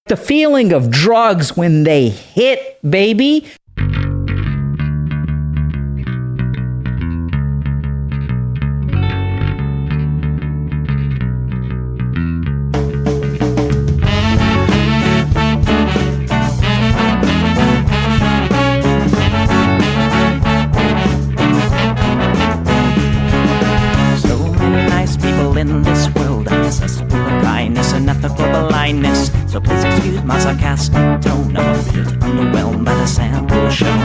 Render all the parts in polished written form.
The feeling of drugs when they hit, baby. So please excuse my sarcastic tone. I'm a bit underwhelmed by the sample shown.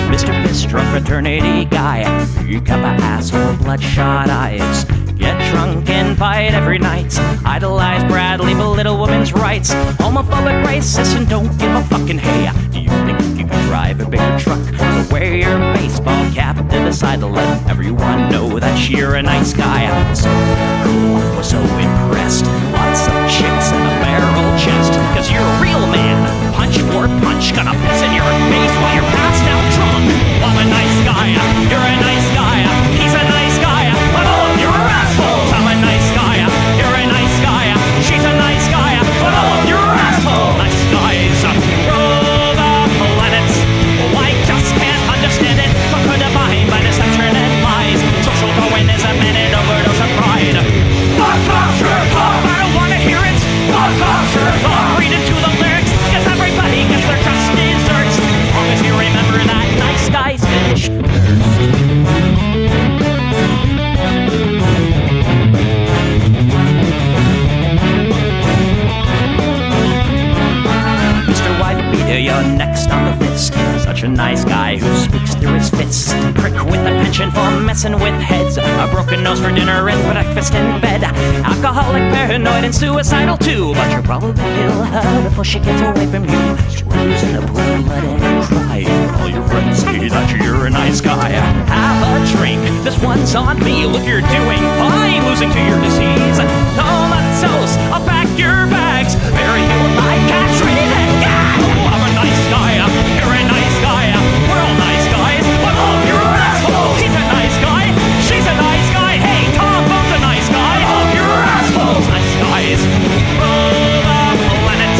Mr. Bistro fraternity guy, you got my asshole, bloodshot eyes. Get drunk and fight every night. Idolize Bradley, belittle women's rights. Homophobic, racist, and don't give a fucking hey. Do you think you can drive a bigger truck? So wear your baseball cap to the side to let everyone know that you're a nice guy. So cool, was so impressed. Lots of chicks and a barrel chest. Cause you're a real man. Punch for punch, gonna piss in your face while you're passed out drunk. I'm a nice guy, you're a nice guy. He's a nice guy, but all of you are assholes. I'm a nice guy, you're a nice guy. She's a nice guy, but all of you are assholes. Nice guys rule the planets. Oh, I just can't understand it. Conquered divine by deception and lies. Social Darwinism and an overdose of pride. Fuck off, jerk off. I don't wanna hear it. Fuck off, jerk off. Read into the lyrics, cause everybody gets their just desserts. As long as you remember that nice guys finish Mr. White Beater, you're next on the list. Such a nice guy who speaks through his fists. Prick with a penchant for messing with heads. A broken nose for dinner and breakfast in bed. Alcoholic, paranoid, and suicidal too. But you'll probably kill her before she gets away from you. She's in the pool, let it cry. All your friends say that you're a nice guy. Have a drink, this one's on me. Look, you're doing fine, losing to your disease. Comatose, I'll pack your bags. Bury you alive, castrated and gagged. I'm a nice guy, you're a nice guy. We're all nice guys, but all of you are assholes. He's a nice guy, she's a nice guy. Hey, Tom Bone's a nice guy. All of you are assholes. Nice guys rule the planet.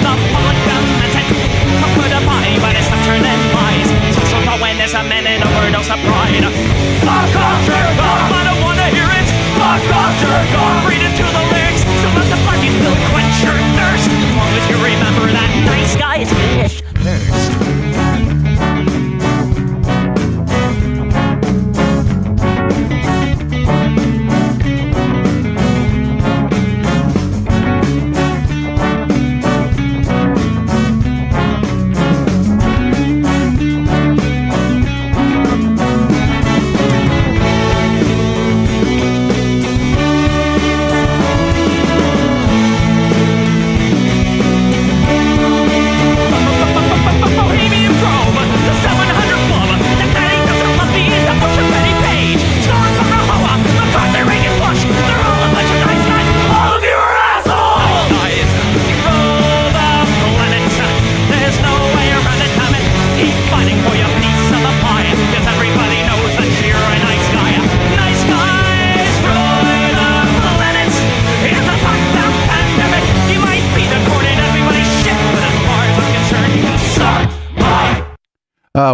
The public benefit. Put a body by deception and lies. Social Darwinism and an overdose of pride. Fuck off, jerk off. I don't wanna hear it. Fuck off, jerk off. Read into the lyrics. So let the party spill, quench your thirst. As long as you remember that nice guys finish first.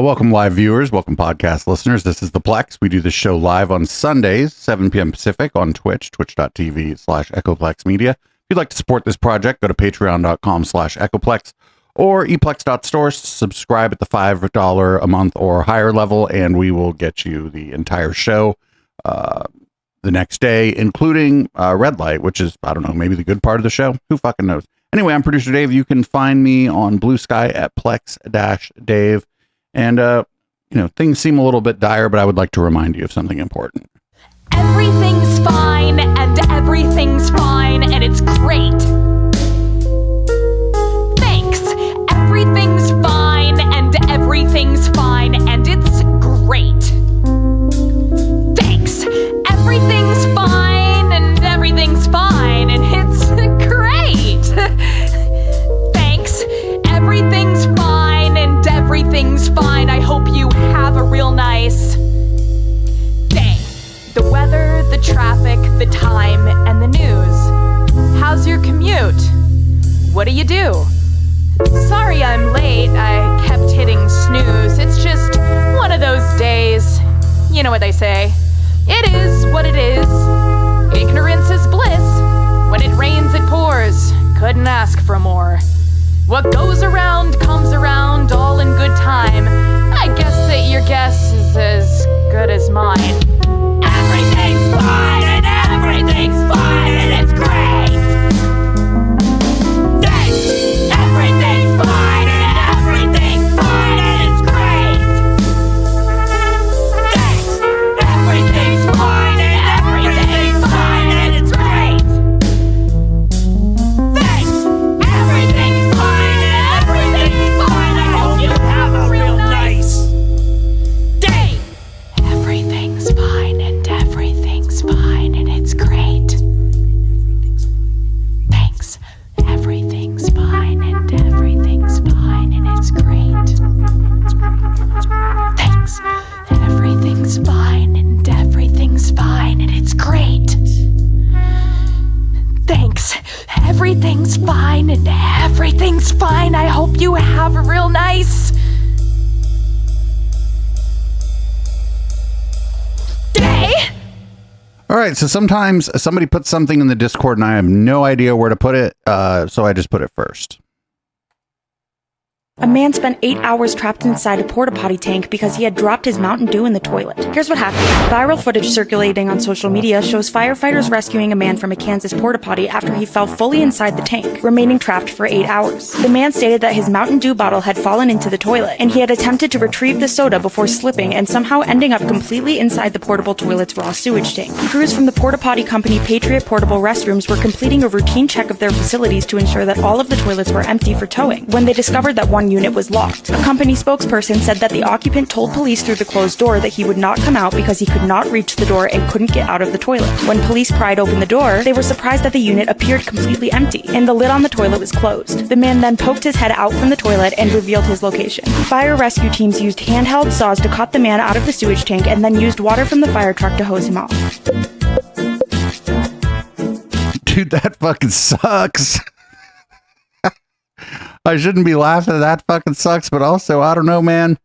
Welcome live viewers, welcome podcast listeners. This is the Plex. We do this show live on Sundays, 7 p.m. Pacific on Twitch, twitch.tv/EchoPlex Media. If you'd like to support this project, go to patreon.com/EchoPlex or eplex.store. Subscribe at the $5 a month or higher level, and we will get you the entire show the next day, including Red Light, which is, I don't know, maybe the good part of the show. Who fucking knows? Anyway, I'm producer Dave. You can find me on Blue Sky at Plex-Dave. And, things seem a little bit dire, but I would like to remind you of something important. Everything's fine, and everything's fine, and it's great. Thanks. Everything's fine, and everything's fine, and it's great. Thanks. Everything's fine, and everything's fine, and it's great. Thanks. Everything's fine, and everything's fine. I hope you Shoot. What do you do? Sorry I'm late. I kept hitting snooze. It's just one of those days. You know what they say. It is what it is. Ignorance is bliss. When it rains, it pours. Couldn't ask for more. What goes around comes around, all in good time. I guess that your guess is as good as mine. Everything's fine and everything's fine and it's great. Thanks. Everything's fine and everything's fine and it's great. Thanks. Everything's fine and everything's fine and it's great. Thanks. Everything's fine and everything's fine. I hope you have a real nice day. Everything's fine and everything's fine and it's great. Thanks. Everything's fine and everything's fine and it's great. Thanks. Everything's fine and everything's fine and it's great. Thanks. Everything's fine and everything's fine. I hope you have a real nice day. All right, so sometimes somebody puts something in the Discord and I have no idea where to put it, so I just put it first. A man spent 8 hours trapped inside a porta potty tank because he had dropped his Mountain Dew in the toilet. Here's what happened. Viral footage circulating on social media shows firefighters rescuing a man from a Kansas porta potty after he fell fully inside the tank, remaining trapped for 8 hours. The man stated that his Mountain Dew bottle had fallen into the toilet, and he had attempted to retrieve the soda before slipping and somehow ending up completely inside the portable toilet's raw sewage tank. Crews from the porta potty company Patriot Portable Restrooms were completing a routine check of their facilities to ensure that all of the toilets were empty for towing, when they discovered that one unit was locked. A company spokesperson said that the occupant told police through the closed door that he would not come out because he could not reach the door and couldn't get out of the toilet. When police pried open the door, they were surprised that the unit appeared completely empty, and the lid on the toilet was closed. The man then poked his head out from the toilet and revealed his location. Fire rescue teams used handheld saws to cut the man out of the sewage tank and then used water from the fire truck to hose him off. Dude, that fucking sucks. I shouldn't be laughing. That fucking sucks. But also, I don't know, man.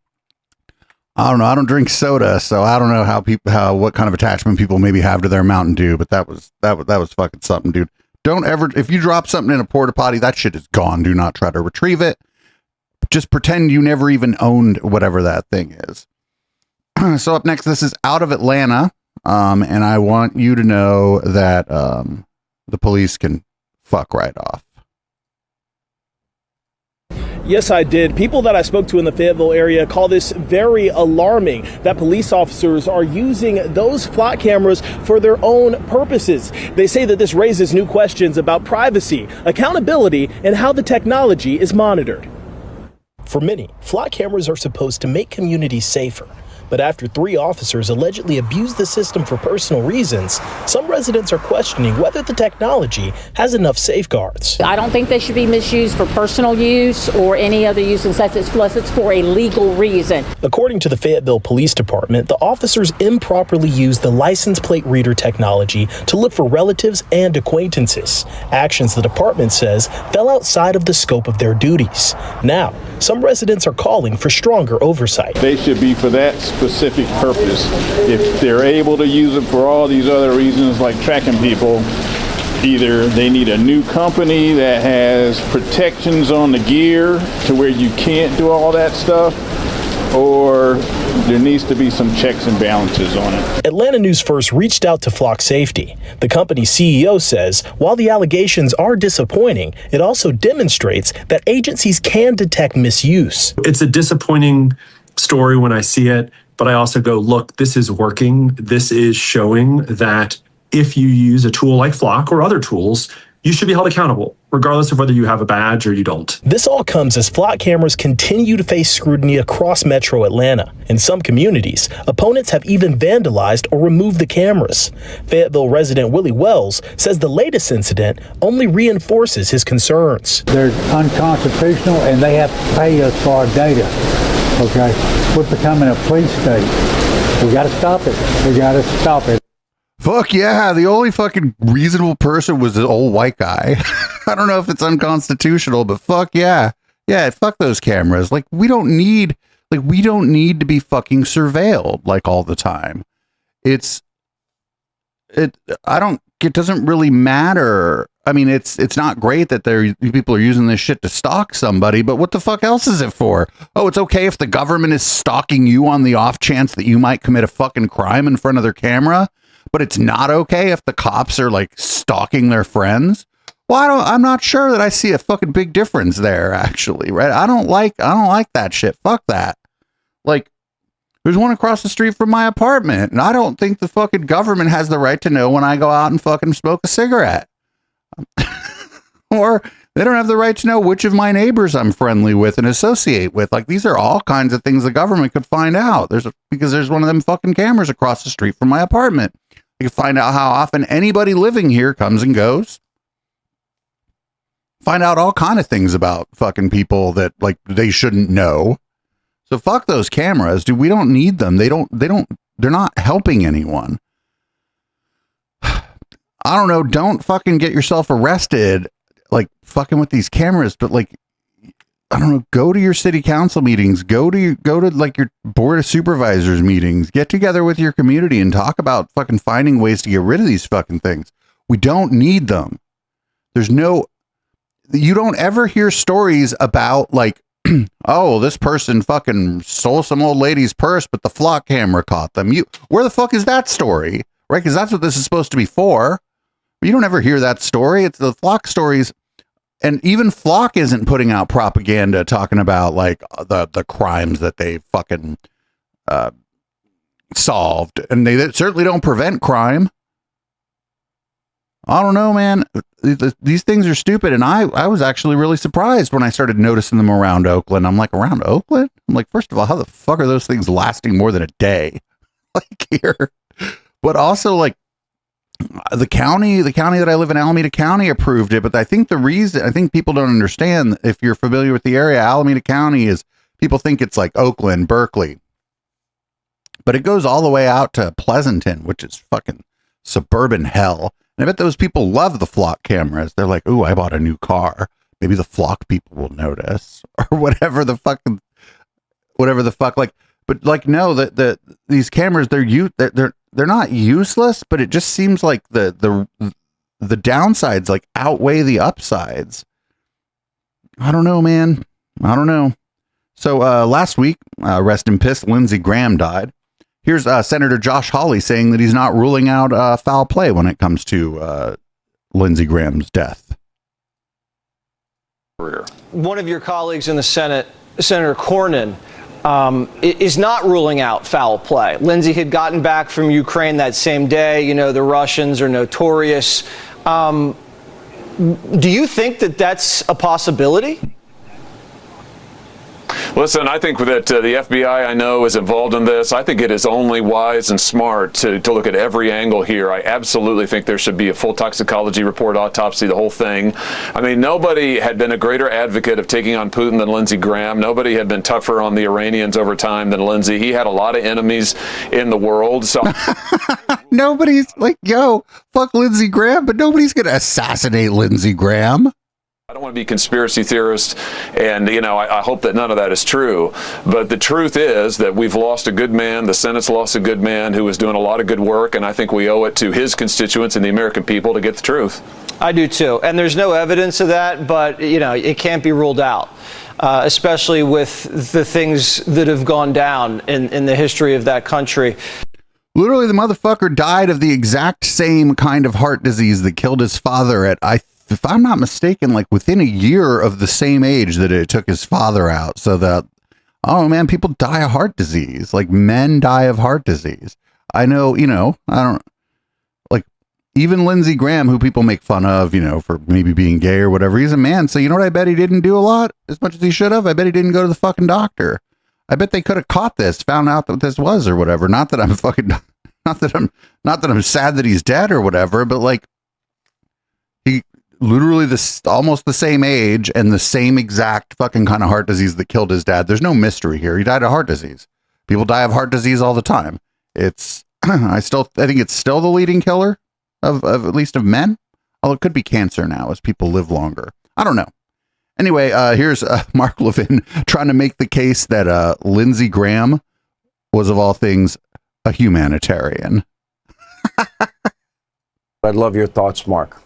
I don't know. I don't drink soda, so I don't know what kind of attachment people maybe have to their Mountain Dew. But that was fucking something, dude. Don't ever, if you drop something in a porta potty, that shit is gone. Do not try to retrieve it. Just pretend you never even owned whatever that thing is. So up next, this is out of Atlanta, and I want you to know that the police can fuck right off. Yes, I did. People that I spoke to in the Fayetteville area call this very alarming, that police officers are using those flock cameras for their own purposes. They say that this raises new questions about privacy, accountability, and how the technology is monitored. For many, flock cameras are supposed to make communities safer. But after 3 officers allegedly abused the system for personal reasons, some residents are questioning whether the technology has enough safeguards. I don't think they should be misused for personal use or any other use unless it's for a legal reason. According to the Fayetteville Police Department, the officers improperly used the license plate reader technology to look for relatives and acquaintances, actions the department says fell outside of the scope of their duties. Now, some residents are calling for stronger oversight. They should be for that specific purpose. If they're able to use it for all these other reasons like tracking people, either they need a new company that has protections on the gear to where you can't do all that stuff, or there needs to be some checks and balances on it. Atlanta News First reached out to Flock Safety. The company's CEO says while the allegations are disappointing, it also demonstrates that agencies can detect misuse. It's a disappointing story when I see it, but I also go, look, this is working. This is showing that if you use a tool like Flock or other tools, you should be held accountable, regardless of whether you have a badge or you don't. This all comes as Flock cameras continue to face scrutiny across Metro Atlanta. In some communities, opponents have even vandalized or removed the cameras. Fayetteville resident Willie Wells says the latest incident only reinforces his concerns. They're unconstitutional and they have to pay us for our data. Okay, we're becoming a police state. We got to stop it. We got to stop it. Fuck yeah. The only fucking reasonable person was the old white guy. I don't know if it's unconstitutional, but fuck yeah. Yeah, fuck those cameras. Like, we don't need to be fucking surveilled like all the time. It doesn't really matter. I mean, it's not great that people are using this shit to stalk somebody, but what the fuck else is it for? Oh, it's okay if the government is stalking you on the off chance that you might commit a fucking crime in front of their camera, but it's not okay if the cops are like stalking their friends. Well, I'm not sure that I see a fucking big difference there, actually, right? I don't like that shit. Fuck that. Like, there's one across the street from my apartment, and I don't think the fucking government has the right to know when I go out and fucking smoke a cigarette. Or they don't have the right to know which of my neighbors I'm friendly with and associate with. Like, these are all kinds of things the government could find out. Because there's one of them fucking cameras across the street from my apartment. You can find out how often anybody living here comes and goes. Find out all kind of things about fucking people that like they shouldn't know. So fuck those cameras, dude. We don't need them. They're not helping anyone. I don't know. Don't fucking get yourself arrested, like fucking with these cameras, but like, I don't know, go to your city council meetings, go to like your board of supervisors meetings, get together with your community and talk about fucking finding ways to get rid of these fucking things. We don't need them. You don't ever hear stories about like, oh, this person fucking stole some old lady's purse, but the flock camera caught them. Where the fuck is that story? Right? Because that's what this is supposed to be for. You don't ever hear that story. It's the flock stories. And even Flock isn't putting out propaganda talking about like the crimes that they fucking solved. And they certainly don't prevent crime. I don't know, man. These things are stupid. And I was actually really surprised when I started noticing them around Oakland. I'm like, around Oakland? I'm like, first of all, how the fuck are those things lasting more than a day? Like here. But also like the county that I live in, Alameda County, approved it. But I think people don't understand, if you're familiar with the area, Alameda County is, people think it's like Oakland, Berkeley. But it goes all the way out to Pleasanton, which is fucking suburban hell. And I bet those people love the flock cameras. They're like, ooh, I bought a new car. Maybe the flock people will notice, or whatever the fuck, like, but like, no, these cameras, they're not useless, but it just seems like the downsides like outweigh the upsides. I don't know, man. I don't know. So last week, rest in piss, Lindsey Graham died. Here's Senator Josh Hawley saying that he's not ruling out foul play when it comes to Lindsey Graham's death. One of your colleagues in the Senate, Senator Cornyn, is not ruling out foul play. Lindsey had gotten back from Ukraine that same day. You know, the Russians are notorious. Do you think that that's a possibility? Listen, I think that the FBI, I know, is involved in this. I think it is only wise and smart to look at every angle here. I absolutely think there should be a full toxicology report, autopsy, the whole thing. I mean, nobody had been a greater advocate of taking on Putin than Lindsey Graham. Nobody had been tougher on the Iranians over time than Lindsey. He had a lot of enemies in the world. So nobody's like, yo, fuck Lindsey Graham, but nobody's going to assassinate Lindsey Graham. I don't want to be a conspiracy theorist, and, you know, I hope that none of that is true. But the truth is that we've lost a good man. The Senate's lost a good man who was doing a lot of good work, and I think we owe it to his constituents and the American people to get the truth. I do, too. And there's no evidence of that, but, you know, it can't be ruled out, especially with the things that have gone down in the history of that country. Literally, the motherfucker died of the exact same kind of heart disease that killed his father at, if I'm not mistaken, like within a year of the same age that it took his father out. So that, oh man, people die of heart disease. Like men die of heart disease. I know, you know, I don't like even Lindsey Graham, who people make fun of, you know, for maybe being gay or whatever. He's a man. So you know what? I bet he didn't do a lot as much as he should have. I bet he didn't go to the fucking doctor. I bet they could have caught this, found out what this was or whatever. Not that I'm sad that he's dead or whatever, but like he literally almost the same age and the same exact fucking kind of heart disease that killed his dad. There's no mystery here. He died of heart disease. People die of heart disease all the time. It's I think it's still the leading killer of at least of men. Although it could be cancer now as people live longer. I don't know. Anyway, here's Mark Levin trying to make the case that Lindsey Graham was, of all things, a humanitarian. I'd love your thoughts, Mark.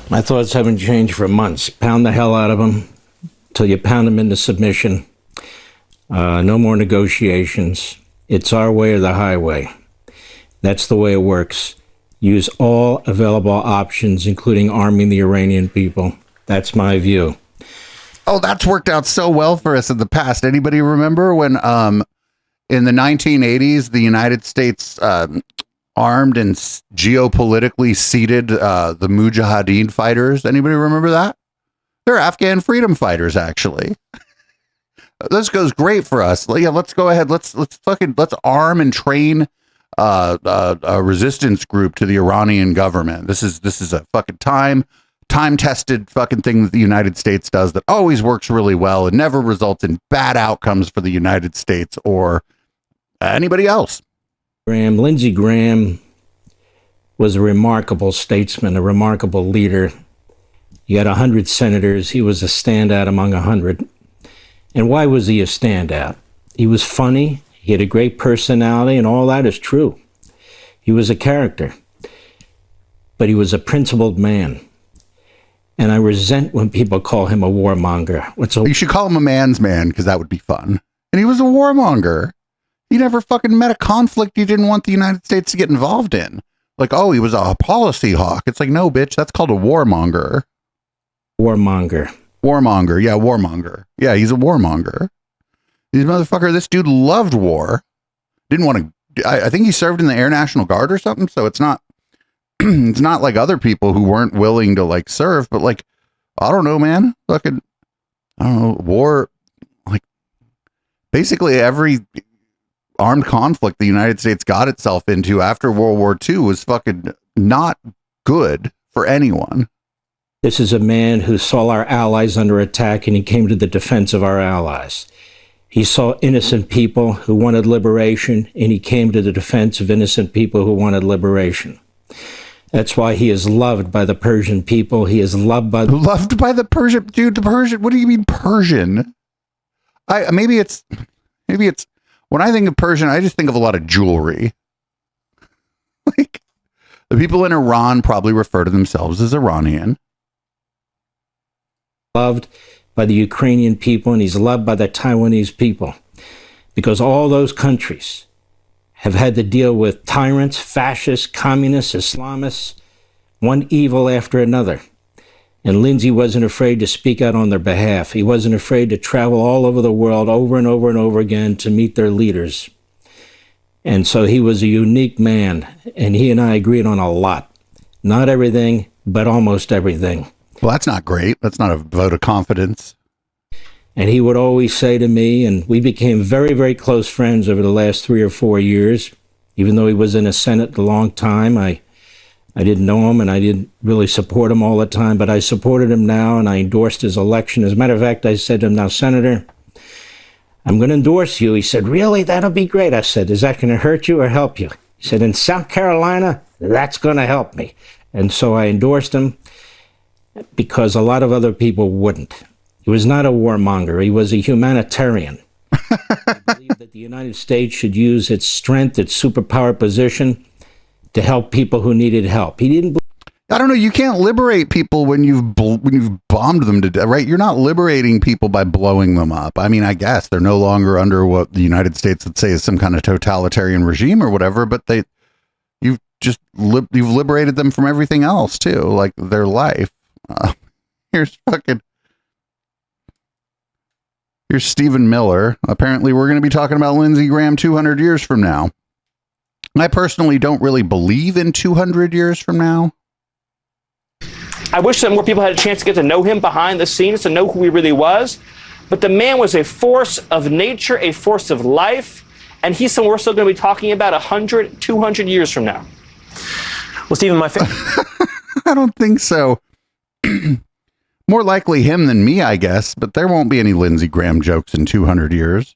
My thoughts haven't changed for months. Pound the hell out of them till you pound them into submission. No more negotiations. It's our way or the highway. That's the way it works. Use all available options, including arming the Iranian people. That's my view. Oh, that's worked out so well for us in the past. Anybody remember when in the 1980s, the United States armed and geopolitically seeded the Mujahideen fighters? Anybody remember that? They're Afghan freedom fighters, actually. This goes great for us. Yeah, let's go ahead. Let's arm and train a resistance group to the Iranian government. This is a fucking time-tested fucking thing that the United States does that always works really well and never results in bad outcomes for the United States or anybody else. Lindsey Graham was a remarkable statesman, a remarkable leader. He had 100 senators. He was a standout among 100. And why was he a standout? He was funny. He had a great personality, and all that is true. He was a character, but he was a principled man. And I resent when people call him a warmonger. You should call him a man's man, because that would be fun. And he was a warmonger. He never fucking met a conflict he didn't want the United States to get involved in. Like, oh, he was a policy hawk. It's like, no, bitch, that's called a warmonger. Warmonger. Warmonger. Yeah, warmonger. Yeah, he's a warmonger. This motherfucker, this dude loved war. Didn't want to, I think he served in the Air National Guard or something. So it's not, it's not like other people who weren't willing to like serve, but like, I don't know, man, fucking, I don't know, war, like basically every armed conflict the United States got itself into after World War II was fucking not good for anyone. This is a man who saw our allies under attack, and he came to the defense of our allies. He saw innocent people who wanted liberation, and he came to the defense of innocent people who wanted liberation. That's why he is loved by the Persian people. He is loved by the Persian, dude. The Persian. What do you mean Persian? Maybe it's when I think of Persian, I just think of a lot of jewelry. Like the people in Iran probably refer to themselves as Iranian. Loved by the Ukrainian people, and he's loved by the Taiwanese people, because all those countries have had to deal with tyrants, fascists, communists, Islamists, one evil after another. And Lindsey wasn't afraid to speak out on their behalf. He wasn't afraid to travel all over the world over and over and over again to meet their leaders. And so he was a unique man, and he and I agreed on a lot. Not everything, but almost everything. Well, that's not great. That's not a vote of confidence. And he would always say to me, and we became very, very close friends over the last 3 or 4 years, even though he was in the Senate a long time. I didn't know him, and I didn't really support him all the time, but I supported him now, and I endorsed his election. As a matter of fact, I said to him, now, Senator, I'm going to endorse you. He said, really? That'll be great. I said, is that going to hurt you or help you? He said, in South Carolina, that's going to help me. And so I endorsed him, because a lot of other people wouldn't. He was not a warmonger. He was a humanitarian. He believed that the United States should use its strength, its superpower position, to help people who needed help. He didn't. I don't know. You can't liberate people when you've bombed them to death, right? You're not liberating people by blowing them up. I mean, I guess they're no longer under what the United States would say is some kind of totalitarian regime or whatever, but you've liberated them from everything else too, like their life. Here's Stephen Miller. Apparently we're going to be talking about Lindsey Graham 200 years from now. I personally don't really believe in 200 years from now. I wish that more people had a chance to get to know him behind the scenes, to know who he really was. But the man was a force of nature, a force of life. And he's someone we're still going to be talking about 100, 200 years from now. Well, Stephen, I don't think so. More likely him than me, I guess, but there won't be any Lindsey Graham jokes in 200 years.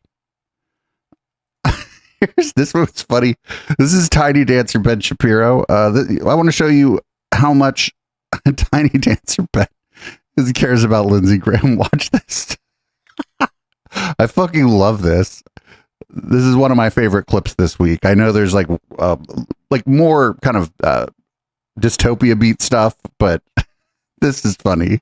This one's funny. This is Tiny Dancer Ben Shapiro. I want to show you how much Tiny Dancer Ben cares about Lindsey Graham. Watch this. I fucking love this. This is one of my favorite clips this week. I know there's like more kind of dystopia beat stuff, but this is funny.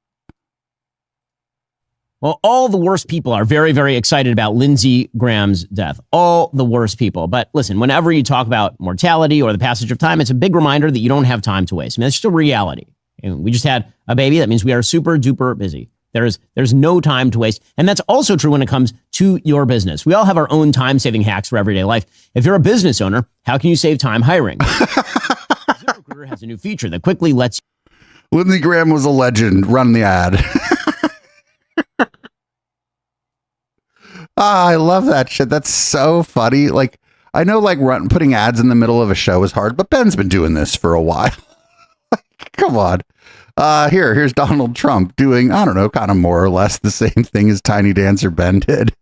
Well, all the worst people are very, very excited about Lindsey Graham's death. All the worst people. But listen, whenever you talk about mortality or the passage of time, it's a big reminder that you don't have time to waste. I mean, that's just a reality. And we just had a baby. That means we are super duper busy. There's no time to waste. And that's also true when it comes to your business. We all have our own time-saving hacks for everyday life. If you're a business owner, how can you save time hiring? ZipRecruiter has a new feature that quickly lets Lindsey Graham was a legend. Run the ad. I love that shit. That's so funny. Like, I know like putting ads in the middle of a show is hard, but Ben's been doing this for a while. Come on. Here's Donald Trump doing, I don't know, kind of more or less the same thing as Tiny Dancer Ben did.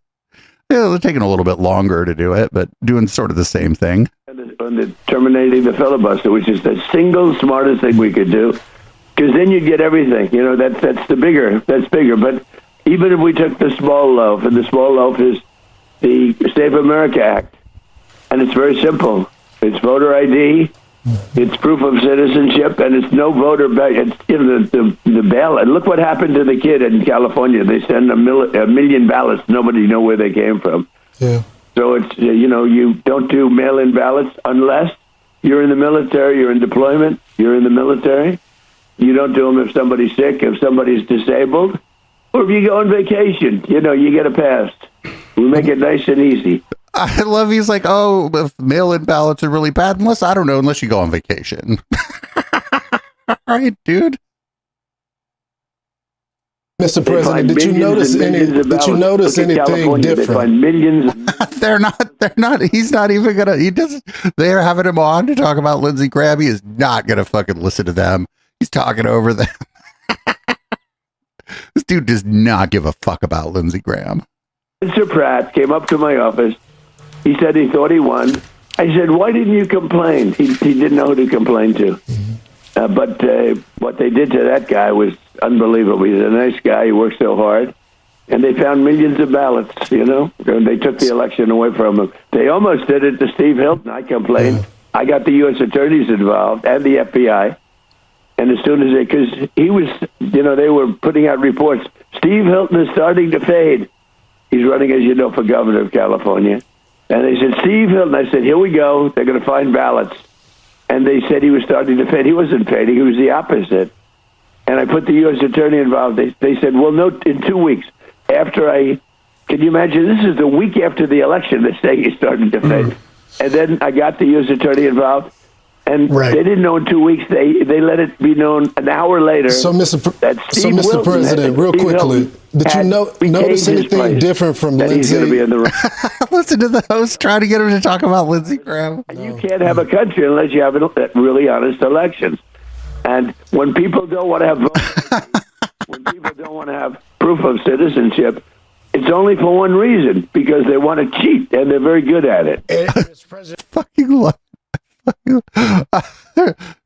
Yeah, they're taking a little bit longer to do it, but doing sort of the same thing. On terminating the filibuster, which is the single smartest thing we could do, because then you'd get everything. You know, that's bigger. But even if we took the small loaf, and the small loaf is the Save America Act, and it's very simple. It's voter ID. It's proof of citizenship, and it's no voter back. It's the ballot. Look what happened to the kid in California. They send a million ballots. Nobody know where they came from. Yeah. So it's you don't do mail-in ballots unless you're in the military, you're in deployment, you're in the military. You don't do them if somebody's sick, if somebody's disabled, or if you go on vacation. You get a pass. We make it nice and easy. I love he's like, oh, if mail-in ballots are really bad, unless you go on vacation. All right, dude. Mr. President, did you notice anything different? They're not, he's not even gonna, they're having him on to talk about Lindsey Graham. He is not gonna fucking listen to them. He's talking over them. This dude does not give a fuck about Lindsey Graham. Mr. Pratt came up to my office. He said he thought he won. I said, why didn't you complain? He didn't know who to complain to. But what they did to that guy was unbelievable. He's a nice guy. He worked so hard. And they found millions of ballots, and they took the election away from him. They almost did it to Steve Hilton. I complained. I got the U.S. attorneys involved and the FBI. And as soon as because he was, they were putting out reports. Steve Hilton is starting to fade. He's running, as you know, for governor of California. And they said, Steve Hilton. I said, here we go. They're going to find ballots. And they said he was starting to fade. He wasn't fading. He was the opposite. And I put the U.S. attorney involved. They said, well, no, in 2 weeks. Can you imagine? This is the week after the election. They're saying he's starting to fade. And then I got the U.S. attorney involved. And they didn't know in 2 weeks. They let it be known an hour later. So, Mr. President, real quickly, did you notice anything different from Lindsey? Listen to the host trying to get him to talk about Lindsey Graham. You can't have a country unless you have really honest elections. And when people don't want to have votes, when people don't want to have proof of citizenship, it's only for one reason, because they want to cheat, and they're very good at it. Fucking love. Did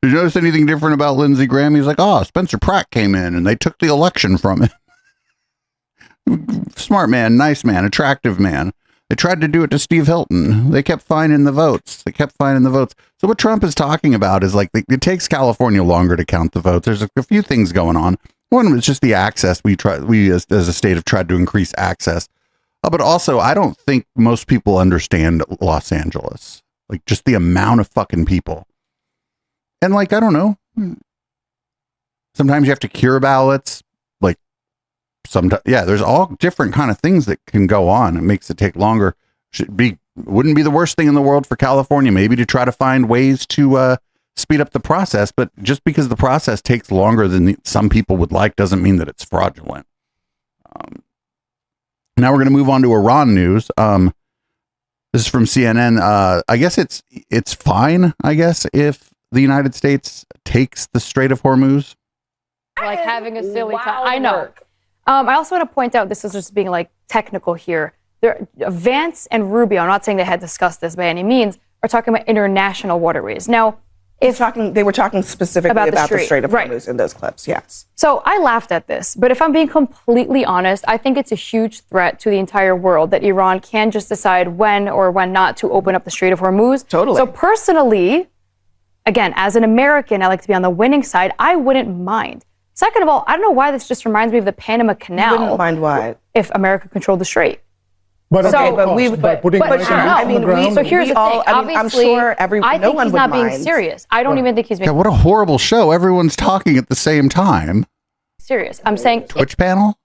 you notice anything different about Lindsey Graham? He's like, Spencer Pratt came in and they took the election from him. Smart man, nice man, attractive man. They tried to do it to Steve Hilton. They kept finding the votes. So what Trump is talking about is like, it takes California longer to count the votes. There's a few things going on. One was just the access. We as a state have tried to increase access. But also, I don't think most people understand Los Angeles. Like, just the amount of fucking people. And like, I don't know. Sometimes you have to cure ballots. Like, there's all different kind of things that can go on. It makes it take longer. Wouldn't be the worst thing in the world for California, maybe, to try to find ways to speed up the process. But just because the process takes longer than some people would like doesn't mean that it's fraudulent. Now we're going to move on to Iran news. This is from CNN. I guess it's fine, I guess, if the United States takes the Strait of Hormuz. Like having a silly time. I know. I also want to point out, this is just being like technical here. Vance and Rubio, I'm not saying they had discussed this by any means, are talking about international waterways. Now, they were talking specifically about the Strait of Hormuz in those clips, yes. So I laughed at this, but if I'm being completely honest, I think it's a huge threat to the entire world that Iran can just decide when or when not to open up the Strait of Hormuz. Totally. So personally, again, as an American, I like to be on the winning side. I wouldn't mind. Second of all, I don't know why this just reminds me of the Panama Canal. You wouldn't mind why? If America controlled the strait. But so, so here's the thing. I'm sure no one he's would not mind. being serious. I don't even think he's being Yeah, what a horrible show. Everyone's talking at the same time. serious. I'm saying Twitch panel?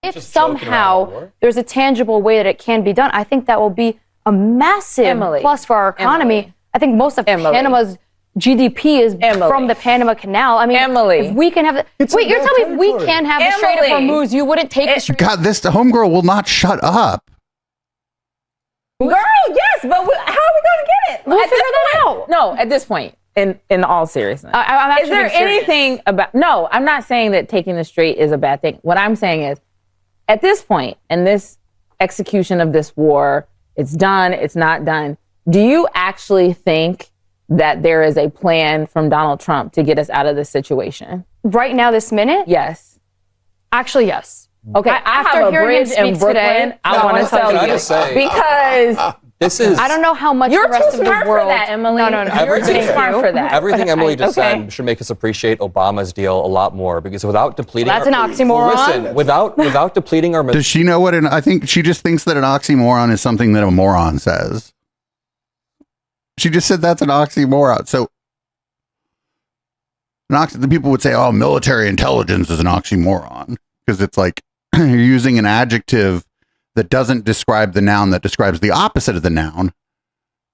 If somehow there's a tangible way that it can be done, I think that will be a massive plus for our economy. I think most of Panama's GDP is from the Panama Canal. I mean, if we can have wait, you're telling me if we can't have the Strait of Hormuz, you wouldn't take the Strait? God, this homegirl will not shut up. Girl, yes, but how are we going to get it? We'll figure that out. No, at this point, in all seriousness. I'm is there anything about... No, I'm not saying that taking the strait is a bad thing. What I'm saying is, at this point, in this execution of this war, it's done, it's not done. Do you actually think that there is a plan from Donald Trump to get us out of this situation? Right now, this minute? Yes. Actually, yes. Okay, After I have a hearing bridge him in speak Brooklyn. today, I want to tell you because this is. I don't know how much you're the rest too of the smart world. for that, Emily. No. You're too smart for that. Everything Emily just Okay. said should make us appreciate Obama's deal a lot more because without depleting, That's an oxymoron. Listen, without depleting our. Does she know what I think she just thinks that an oxymoron is something that a moron says. She just said that's an oxymoron. So the people would say, oh, military intelligence is an oxymoron because it's like you're using an adjective that doesn't describe the noun that describes the opposite of the noun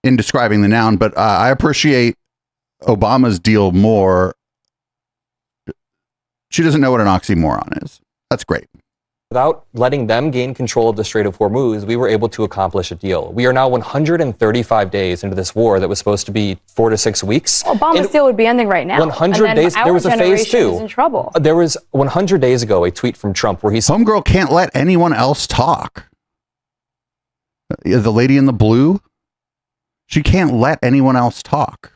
in describing the noun. But I appreciate Obama's deal more. She doesn't know what an oxymoron is. That's great. Without letting them gain control of the Strait of Hormuz, we were able to accomplish a deal. We are now 135 days into this war that was supposed to be 4 to 6 weeks. Obama's deal would be ending right now. 100 days. There was a phase 2. Is in trouble. There was 100 days ago a tweet from Trump where he said, "Homegirl can't let anyone else talk." The lady in the blue, she can't let anyone else talk.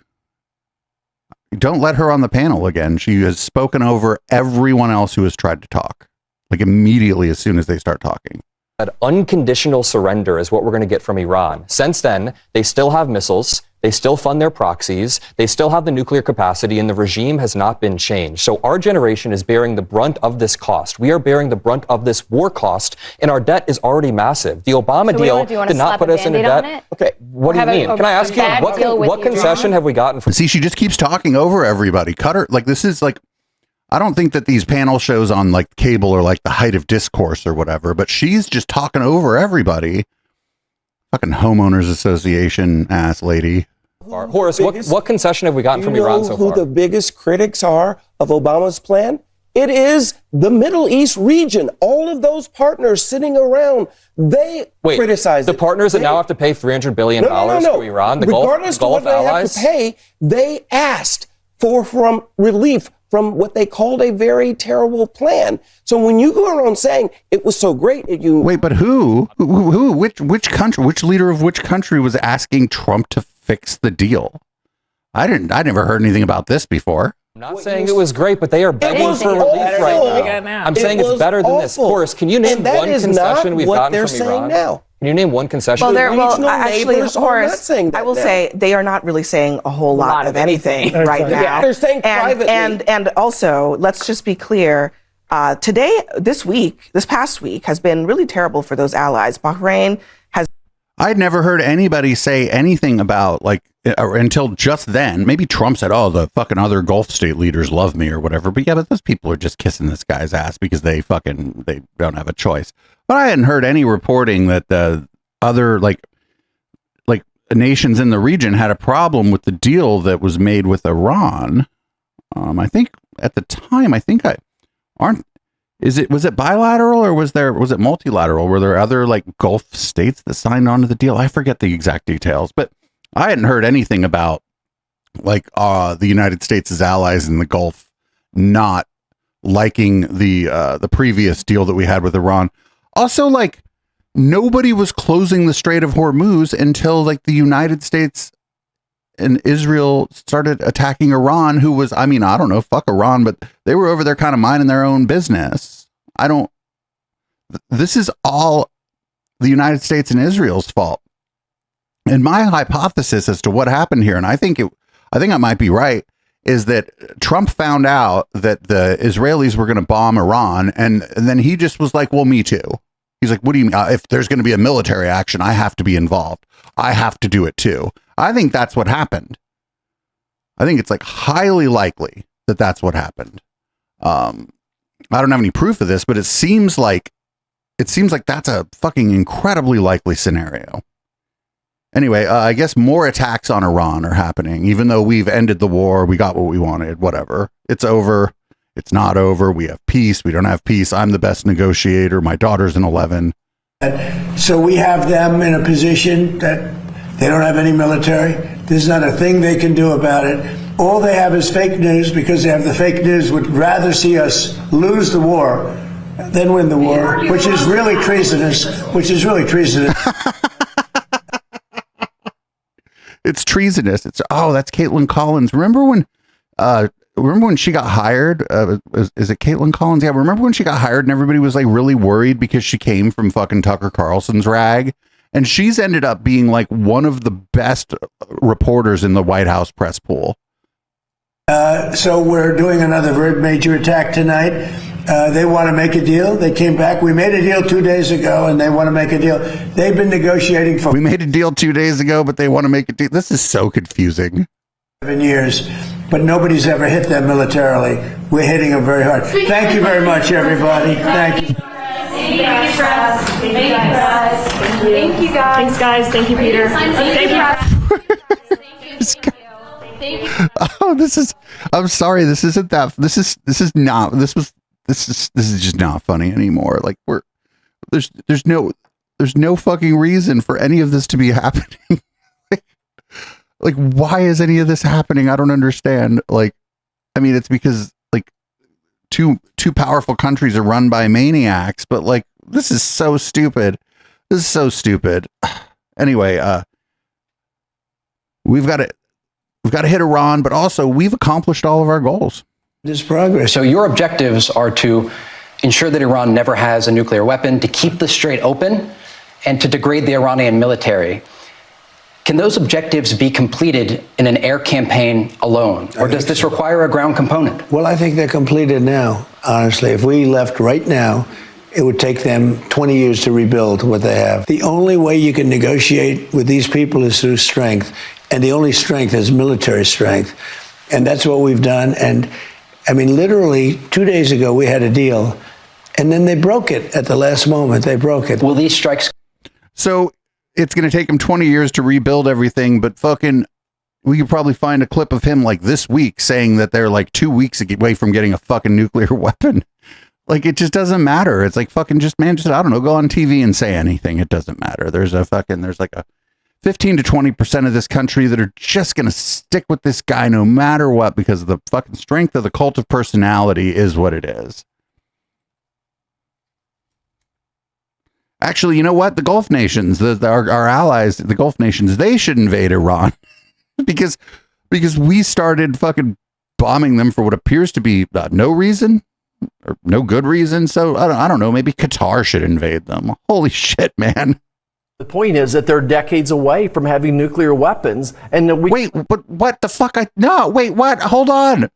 Don't let her on the panel again. She has spoken over everyone else who has tried to talk. Like immediately as soon as they start talking. That unconditional surrender is what we're going to get from Iran. Since then, they still have missiles, they still fund their proxies, they still have the nuclear capacity, and the regime has not been changed. So our generation is bearing the brunt of this cost. We are bearing the brunt of this war cost, and our debt is already massive. The Obama deal did not put us in a debt. Okay, what do you mean? Can I ask you, what concession have we gotten from... See, she just keeps talking over everybody. Cut her. Like, this is like... I don't think that these panel shows on like cable are like the height of discourse or whatever, but she's just talking over everybody. Fucking homeowners association ass lady. Horace, what concession have we gotten from Iran so far? You know who the biggest critics are of Obama's plan? It is the Middle East region. All of those partners sitting around, they criticize the partners that now have to pay $300 billion to Iran, the Regardless Gulf of what allies? they have to pay, they asked for relief from what they called a very terrible plan. So when you go around saying it was so great, wait, but who, which country, which leader of which country was asking Trump to fix the deal? I never heard anything about this before. I'm not saying it was great, but they are begging for relief right now. I'm saying it's better than this. Horace, can you name one concession we've gotten from Iran? Now. Can you name one concession? Actually, Horace, I will say they are not really saying a whole lot of anything right now. Yeah, they're saying privately. And also, let's just be clear. This past week has been really terrible for those allies. Bahrain has. I'd never heard anybody say anything about until just then. Maybe Trump said, "Oh, the fucking other Gulf state leaders love me" or whatever. But yeah, but those people are just kissing this guy's ass because they don't have a choice. But I hadn't heard any reporting that the other like nations in the region had a problem with the deal that was made with Iran. I think at the time, was it bilateral or was it multilateral? Were there other like Gulf states that signed on to the deal? I forget the exact details, but I hadn't heard anything about the United States' allies in the Gulf not liking the previous deal that we had with Iran. Also, nobody was closing the Strait of Hormuz until like the United States and Israel started attacking Iran, who was, I mean, I don't know, fuck Iran, but they were over there kind of minding their own business. This is all the United States and Israel's fault. And my hypothesis as to what happened here, and I think I might be right, is that Trump found out that the Israelis were going to bomb Iran, and then he just was like, well, me too. He's like, what do you mean? If there's going to be a military action, I have to be involved. I have to do it too. I think that's what happened. I think it's like highly likely that that's what happened. I don't have any proof of this, but it seems like that's a fucking incredibly likely scenario. Anyway, I guess more attacks on Iran are happening, even though we've ended the war. We got what we wanted, whatever. It's over. It's not over. We have peace. We don't have peace. I'm the best negotiator. My daughter's an 11. So we have them in a position that they don't have any military. There's not a thing they can do about it. All they have is fake news, because they have the fake news, would rather see us lose the war than win the war, which is really treasonous, It's treasonous. That's Caitlin Collins. Remember when she got hired? Is it Caitlin Collins? Yeah. Remember when she got hired and everybody was like really worried because she came from fucking Tucker Carlson's rag? And she's ended up being like one of the best reporters in the White House press pool. So we're doing another very major attack tonight. They want to make a deal. They came back. We made a deal 2 days ago, and they want to make a deal. They've been negotiating for... We made a deal 2 days ago, but they want to make a deal. This is so confusing. 7 years, but nobody's ever hit them militarily. We're hitting them very hard. Thank you very much, everybody. Thank you. Thank you, guys. Thank you, guys. Thanks, guys. Thank you, Peter. Thank you. Oh, I'm sorry. This is just not funny anymore. Like there's no fucking reason for any of this to be happening. like why is any of this happening? I don't understand. Like, I mean, it's because like two powerful countries are run by maniacs, but like, this is so stupid. Anyway, we've got to hit Iran, but also we've accomplished all of our goals. There's progress. So your objectives are to ensure that Iran never has a nuclear weapon, to keep the strait open, and to degrade the Iranian military. Can those objectives be completed in an air campaign alone, or does this require a ground component? Well, I think they're completed now, honestly. If we left right now, it would take them 20 years to rebuild what they have. The only way you can negotiate with these people is through strength, and the only strength is military strength. And that's what we've done. And I mean, literally 2 days ago, we had a deal, and then they broke it at the last moment. They broke it. Will these strikes... So it's going to take him 20 years to rebuild everything, but fucking, we could probably find a clip of him like this week saying that they're like 2 weeks away from getting a fucking nuclear weapon. Like, it just doesn't matter. It's like fucking just, I don't know, go on TV and say anything. It doesn't matter. There's like a 15 to 20% of this country that are just going to stick with this guy no matter what, because the fucking strength of the cult of personality is what it is. Actually, you know what? The Gulf nations, our allies, the Gulf nations, they should invade Iran because we started fucking bombing them for what appears to be no reason or no good reason. So I don't know. Maybe Qatar should invade them. Holy shit, man. The point is that they're decades away from having nuclear weapons. And wait, but what the fuck? Wait, what? Hold on.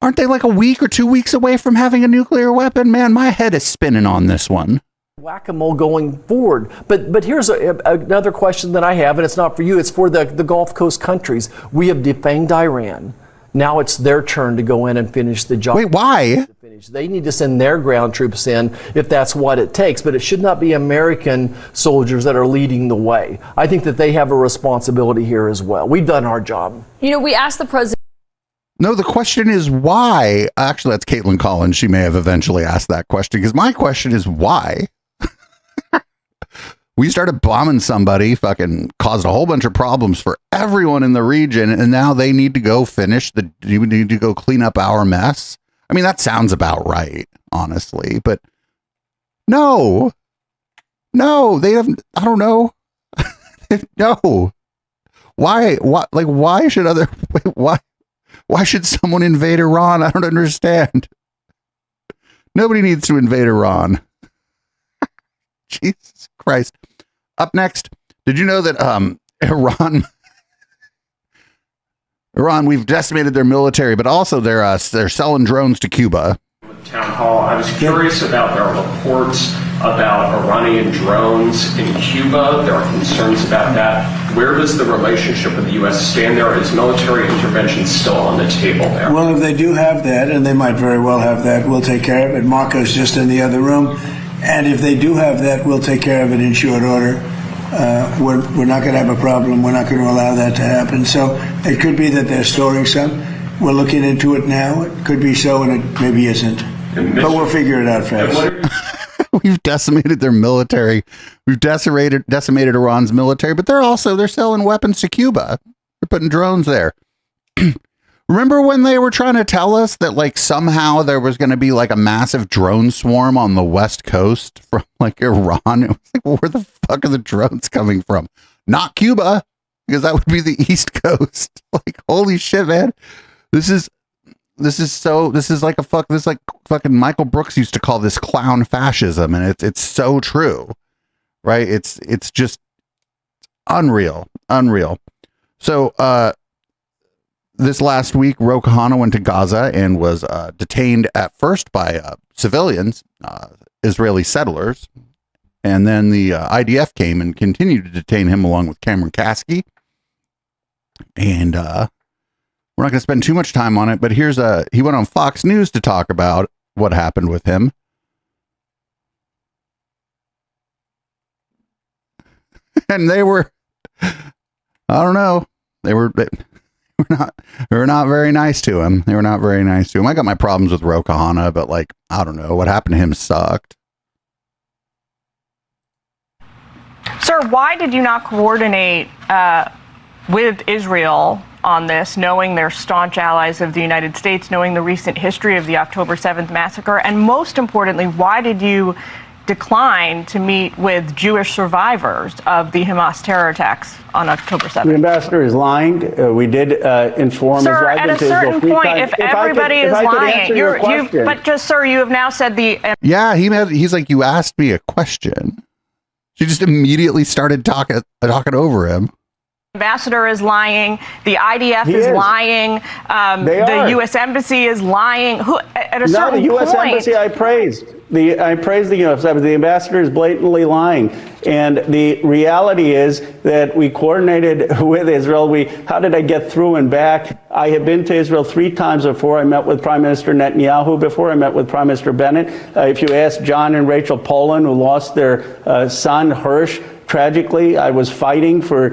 Aren't they like a week or 2 weeks away from having a nuclear weapon? Man, my head is spinning on this one. Whack-a-mole going forward. But here's another question that I have, and it's not for you. It's for the Gulf Coast countries. We have defanged Iran. Now it's their turn to go in and finish the job. Wait, why? They need to send their ground troops in if that's what it takes, but it should not be American soldiers that are leading the way. I think that they have a responsibility here as well. We've done our job. You know, we asked the president. No, the question is why. Actually, that's Caitlin Collins. She may have eventually asked that question, because my question is why. We started bombing somebody, fucking caused a whole bunch of problems for everyone in the region, and now they need to go you need to go clean up our mess. I mean, that sounds about right, honestly, but no. No, they haven't. I don't know. No. Why? Why should why should someone invade Iran? I don't understand. Nobody needs to invade Iran. Jesus Christ. Up next, did you know that Iran, we've decimated their military, but also they're selling drones to Cuba. Town hall. I was curious about there are reports about Iranian drones in Cuba. There are concerns about that. Where does the relationship with the U.S. stand there? Is military intervention still on the table there? Well, if they do have that, and they might very well have that, we'll take care of it. Marco's just in the other room. And if they do have that, we'll take care of it in short order. We're not going to have a problem. We're not going to allow that to happen. So it could be that they're storing some. We're looking into it now. It could be so, and it maybe isn't. But we'll figure it out fast. We've decimated their military. We've decimated Iran's military, but they're selling weapons to Cuba. They're putting drones there. Remember when they were trying to tell us that like somehow there was going to be like a massive drone swarm on the West Coast from like Iran? It was like, well, where the fuck are the drones coming from? Not Cuba, because that would be the East Coast. Like, holy shit, man. This is like fucking Michael Brooks used to call this clown fascism, and it's so true, right? It's just unreal. So this last week, Ro Khanna went to Gaza and was detained at first by civilians, Israeli settlers, and then the IDF came and continued to detain him along with Cameron Kasky. And we're not going to spend too much time on it, but he went on Fox News to talk about what happened with him. And they were, I don't know, they were not very nice to him. They were not very nice to him. I got my problems with Ro Khanna, but like, I don't know, what happened to him sucked. Sir, why did you not coordinate with Israel on this, knowing they're staunch allies of the United States, knowing the recent history of the October 7th massacre? And most importantly, why did you decline to meet with Jewish survivors of the Hamas terror attacks on October 7th? The ambassador is lying. We did inform Sir, at a certain point, if everybody is lying, sir, you have now said Yeah, he's like, you asked me a question. She just immediately started talking over him. Ambassador is lying. The IDF is lying. The U.S. Embassy is lying. At a certain the U.S. point, Embassy I praised. I praised the U.S. Embassy. The ambassador is blatantly lying. And the reality is that we coordinated with Israel. How did I get through and back? I have been to Israel 3 times before. I met with Prime Minister Netanyahu before. I met with Prime Minister Bennett. If you ask John and Rachel Poland, who lost their son, Hirsch, tragically, I was fighting for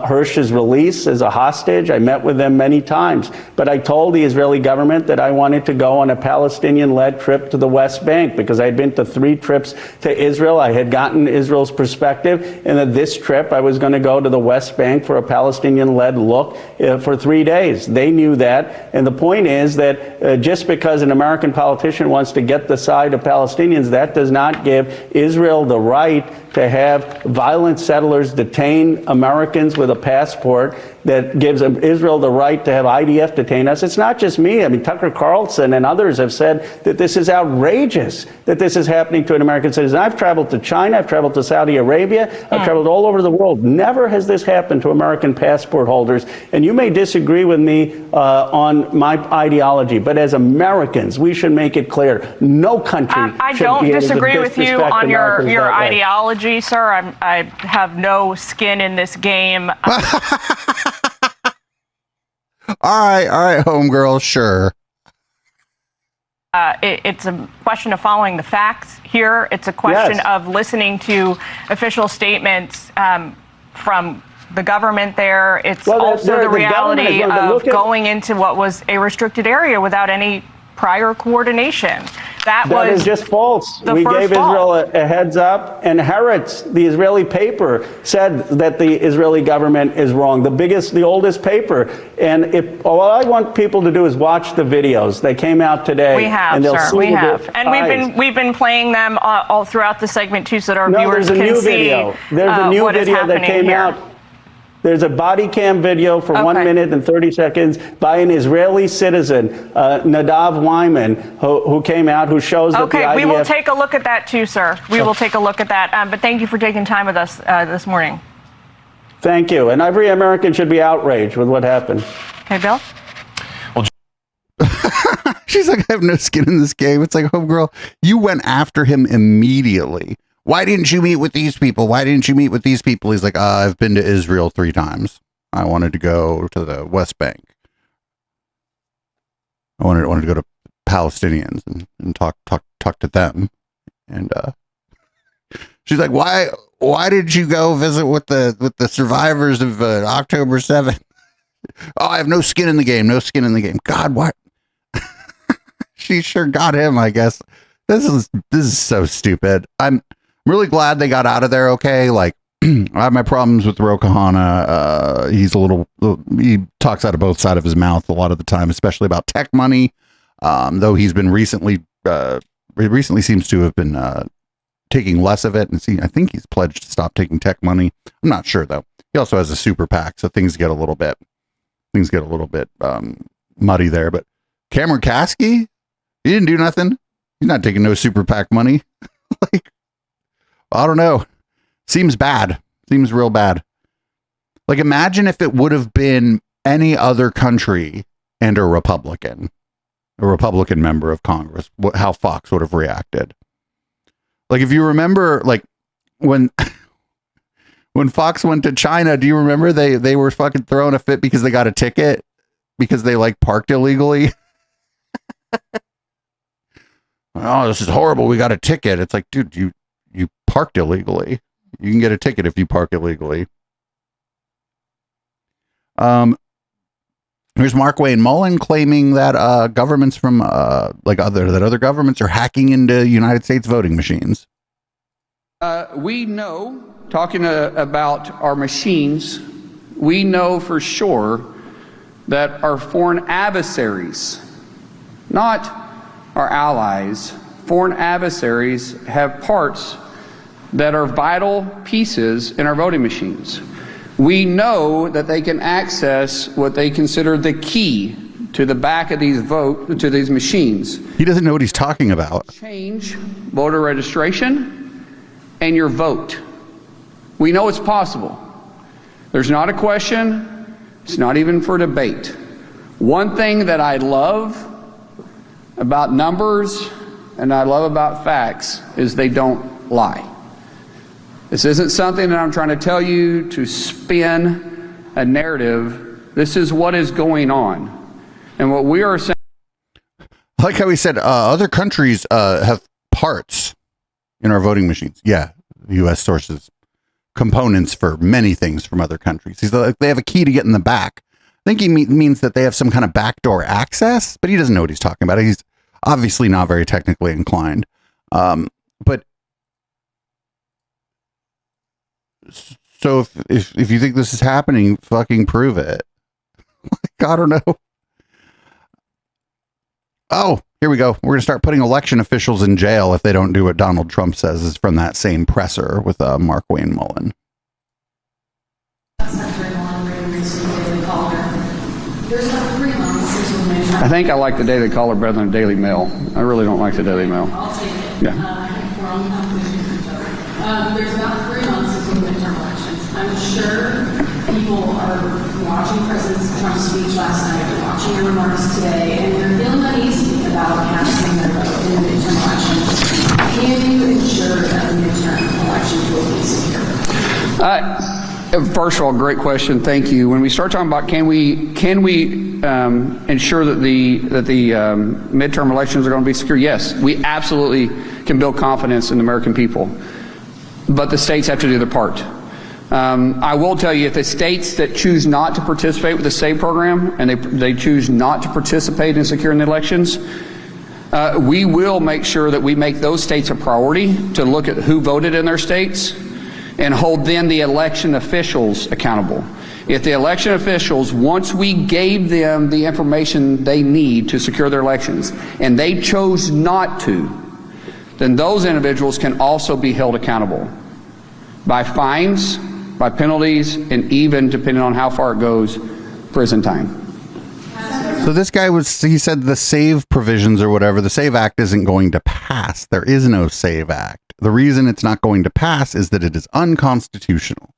Hirsch's release as a hostage. I met with them many times. But I told the Israeli government that I wanted to go on a Palestinian-led trip to the West Bank because I had been to 3 trips to Israel. I had gotten Israel's perspective, and that this trip I was going to go to the West Bank for a Palestinian-led look for 3 days. They knew that. And the point is that just because an American politician wants to get the side of Palestinians, that does not give Israel the right to have violent settlers detain Americans with a passport, that gives Israel the right to have IDF detain us. It's not just me. I mean, Tucker Carlson and others have said that this is outrageous, that this is happening to an American citizen. I've traveled to China. I've traveled to Saudi Arabia. I've traveled all over the world. Never has this happened to American passport holders. And you may disagree with me on my ideology, but as Americans, we should make it clear, no country I should don't be able disagree to with you disrespect on your Americans that way. ideology, sir. I have no skin in this game. All right, homegirl, sure. It's a question of following the facts here. It's a question of listening to official statements from the government there. It's also the reality of going into what was a restricted area without any prior coordination. That is was just false. the We first gave fault. Israel a heads up, and Haaretz, the Israeli paper, said that the Israeli government is wrong. The oldest paper. And all I want people to do is watch the videos. They came out today. We have, and they'll sir. see We with have, their and eyes. we've been playing them all throughout the segment too, so that our No, viewers there's a can new see video. There's a new what is video that happening came here. out. There's a body cam video for 1 minute and 30 seconds by an Israeli citizen, Nadav Wyman, who came out, who shows that the IDF... we will take a look at that too, sir. We will take a look at that. But thank you for taking time with us this morning. Thank you. And every American should be outraged with what happened. Okay, Bill? She's like, I have no skin in this game. It's like, homegirl, you went after him immediately. Why didn't you meet with these people? Why didn't you meet with these people? He's like, I've been to Israel 3 times. I wanted to go to the West Bank. I wanted to go to Palestinians and talk to them. And she's like, why did you go visit with the survivors of October 7th? Oh, I have no skin in the game. No skin in the game. God, what? She sure got him, I guess. This is so stupid. I'm really glad they got out of there okay. Like, I have my problems with Ro Khanna. He talks out of both sides of his mouth a lot of the time, especially about tech money. Though he's been recently seems to have been taking less of it. And I think he's pledged to stop taking tech money. I'm not sure though. He also has a super PAC, so things get a little bit muddy there. But Cameron Kasky, he didn't do nothing. He's not taking no super PAC money. Like, I don't know. Seems bad. Seems real bad. Like, imagine if it would have been any other country and a Republican member of Congress, how Fox would have reacted. Like, if you remember, like, when Fox went to China, do you remember they were fucking throwing a fit because they got a ticket because they, like, parked illegally? Oh, this is horrible. We got a ticket. It's like, dude, you parked illegally. You can get a ticket if you park illegally. Here's Mark Wayne Mullen claiming that governments from other governments are hacking into United States voting machines. We know, talking about our machines, we know for sure that our foreign adversaries, not our allies, foreign adversaries have parts that are vital pieces in our voting machines. We know that they can access what they consider the key to the back of these machines. He doesn't know what he's talking about. Change voter registration and your vote. We know it's possible. There's not a question. It's not even for debate. One thing that I love about numbers and I love about facts is they don't lie. This isn't something that I'm trying to tell you to spin a narrative. This is what is going on. And what we are saying. Like how he said, other countries have parts in our voting machines. Yeah, the U.S. sources components for many things from other countries. He's like, they have a key to get in the back. I think he means that they have some kind of backdoor access, but he doesn't know what he's talking about. He's obviously not very technically inclined. But so if you think this is happening, fucking prove it. Like, I don't know. Oh, here we go. We're going to start putting election officials in jail if they don't do what Donald Trump says. Is from that same presser with Mark Wayne Mullen. I think I like the Daily Caller better than the Daily Mail. I really don't like the Daily Mail. Yeah. There's about 3 months until the midterm elections. I'm sure people are watching President Trump's speech last night, watching your remarks today, and they're feeling uneasy about casting their vote in the midterm elections. Can you ensure that the midterm elections will be secure? First of all, great question. Thank you. When we start talking about can we ensure that the midterm elections are going to be secure? Yes, we absolutely can build confidence in the American people. But the states have to do their part. I will tell you, if the states that choose not to participate with the SAVE program and they choose not to participate in securing the elections, We will make sure that we make those states a priority to look at who voted in their states and hold then the election officials accountable. If the election officials, once we gave them the information they need to secure their elections, and they chose not to, then those individuals can also be held accountable by fines, by penalties, and even, depending on how far it goes, prison time. So this guy he said the SAVE provisions or whatever, the SAVE Act isn't going to pass. There is no SAVE Act. The reason it's not going to pass is that it is unconstitutional.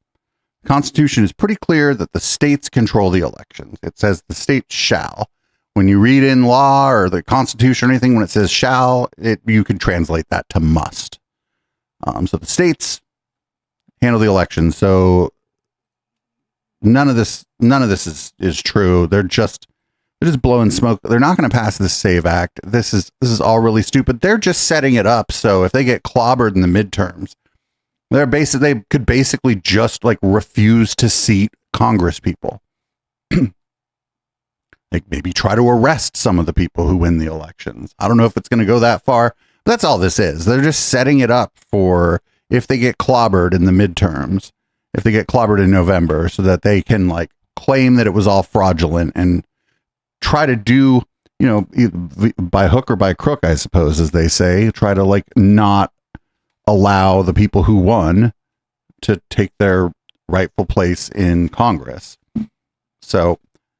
The Constitution is pretty clear that the states control the elections. It says the states shall. When you read in law or the Constitution or anything, when it says shall, you can translate that to must. So the states handle the elections. So none of this is true. They're just blowing smoke. They're not going to pass this SAVE Act. This is all really stupid. They're just setting it up so if they get clobbered in the midterms, they could basically just like refuse to seat Congress people. Like maybe try to arrest some of the people who win the elections. I don't know if it's going to go that far, but that's all this is. They're just setting it up for if they get clobbered in the midterms, if they get clobbered in November, so that they can like claim that it was all fraudulent and try to do, by hook or by crook, I suppose, as they say, try to like not allow the people who won to take their rightful place in Congress. So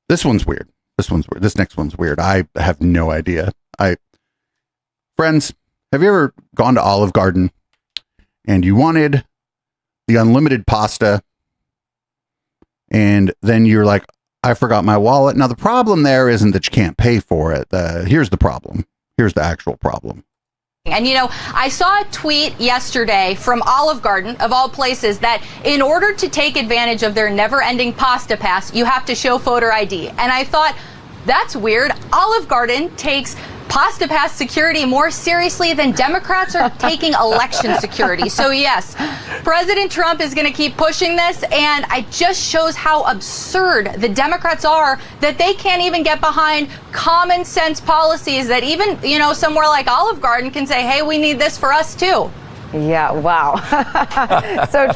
this one's weird. This next one's weird. I have no idea. Friends, have you ever gone to Olive Garden and you wanted the unlimited pasta and then you're like, I forgot my wallet? Now the problem there isn't that you can't pay for it. Here's the problem. Here's the actual problem. And I saw a tweet yesterday from Olive Garden, of all places, that in order to take advantage of their never-ending pasta pass, you have to show photo ID. And I thought, that's weird. Olive Garden takes pasta pass security more seriously than Democrats are taking election security. So yes, President Trump is going to keep pushing this, and it just shows how absurd the Democrats are that they can't even get behind common sense policies that even, somewhere like Olive Garden can say, hey, we need this for us too. Yeah, wow. So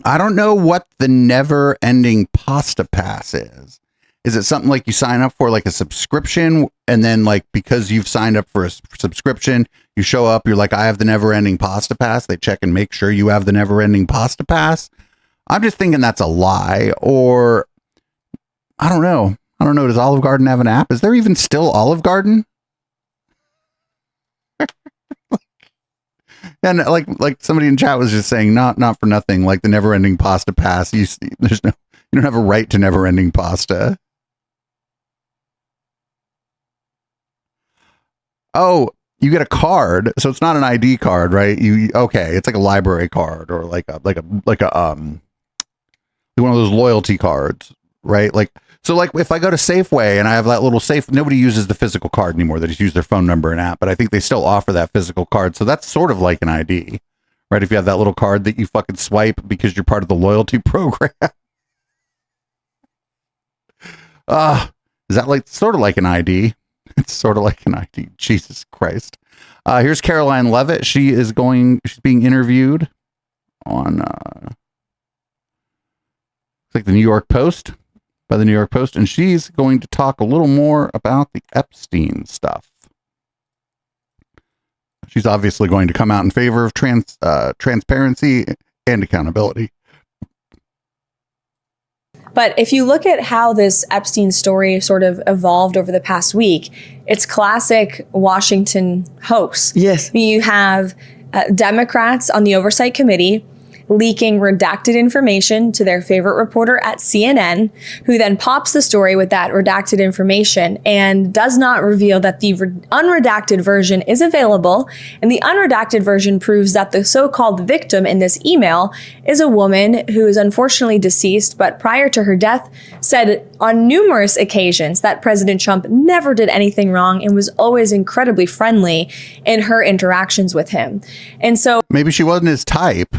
I don't know what the never ending pasta pass is. Is it something like you sign up for like a subscription and then like because you've signed up for a subscription, you show up, you're like, I have the never ending pasta pass. They check and make sure you have the never ending pasta pass. I'm just thinking that's a lie, or I don't know. Does Olive Garden have an app? Is there even still Olive Garden? And like somebody in chat was just saying, not for nothing, like the never-ending pasta pass. You don't have a right to never-ending pasta. Oh, you get a card, so it's not an ID card, right? It's like a library card or like a one of those loyalty cards, right? So if I go to Safeway and I have that little safe, nobody uses the physical card anymore. They just use their phone number and app, but I think they still offer that physical card. So that's sort of like an ID, right? If you have that little card that you fucking swipe because you're part of the loyalty program. Is that sort of like an ID? It's sort of like an ID. Jesus Christ. Here's Caroline Levitt. She's being interviewed on, the New York Post. By the New York Post, and she's going to talk a little more about the Epstein stuff. She's obviously going to come out in favor of transparency and accountability. But if you look at how this Epstein story sort of evolved over the past week, it's classic Washington hoax. Yes. You have Democrats on the Oversight Committee leaking redacted information to their favorite reporter at CNN, who then pops the story with that redacted information and does not reveal that the unredacted version is available. And the unredacted version proves that the so-called victim in this email is a woman who is unfortunately deceased, but prior to her death said on numerous occasions that President Trump never did anything wrong and was always incredibly friendly in her interactions with him. And so maybe she wasn't his type.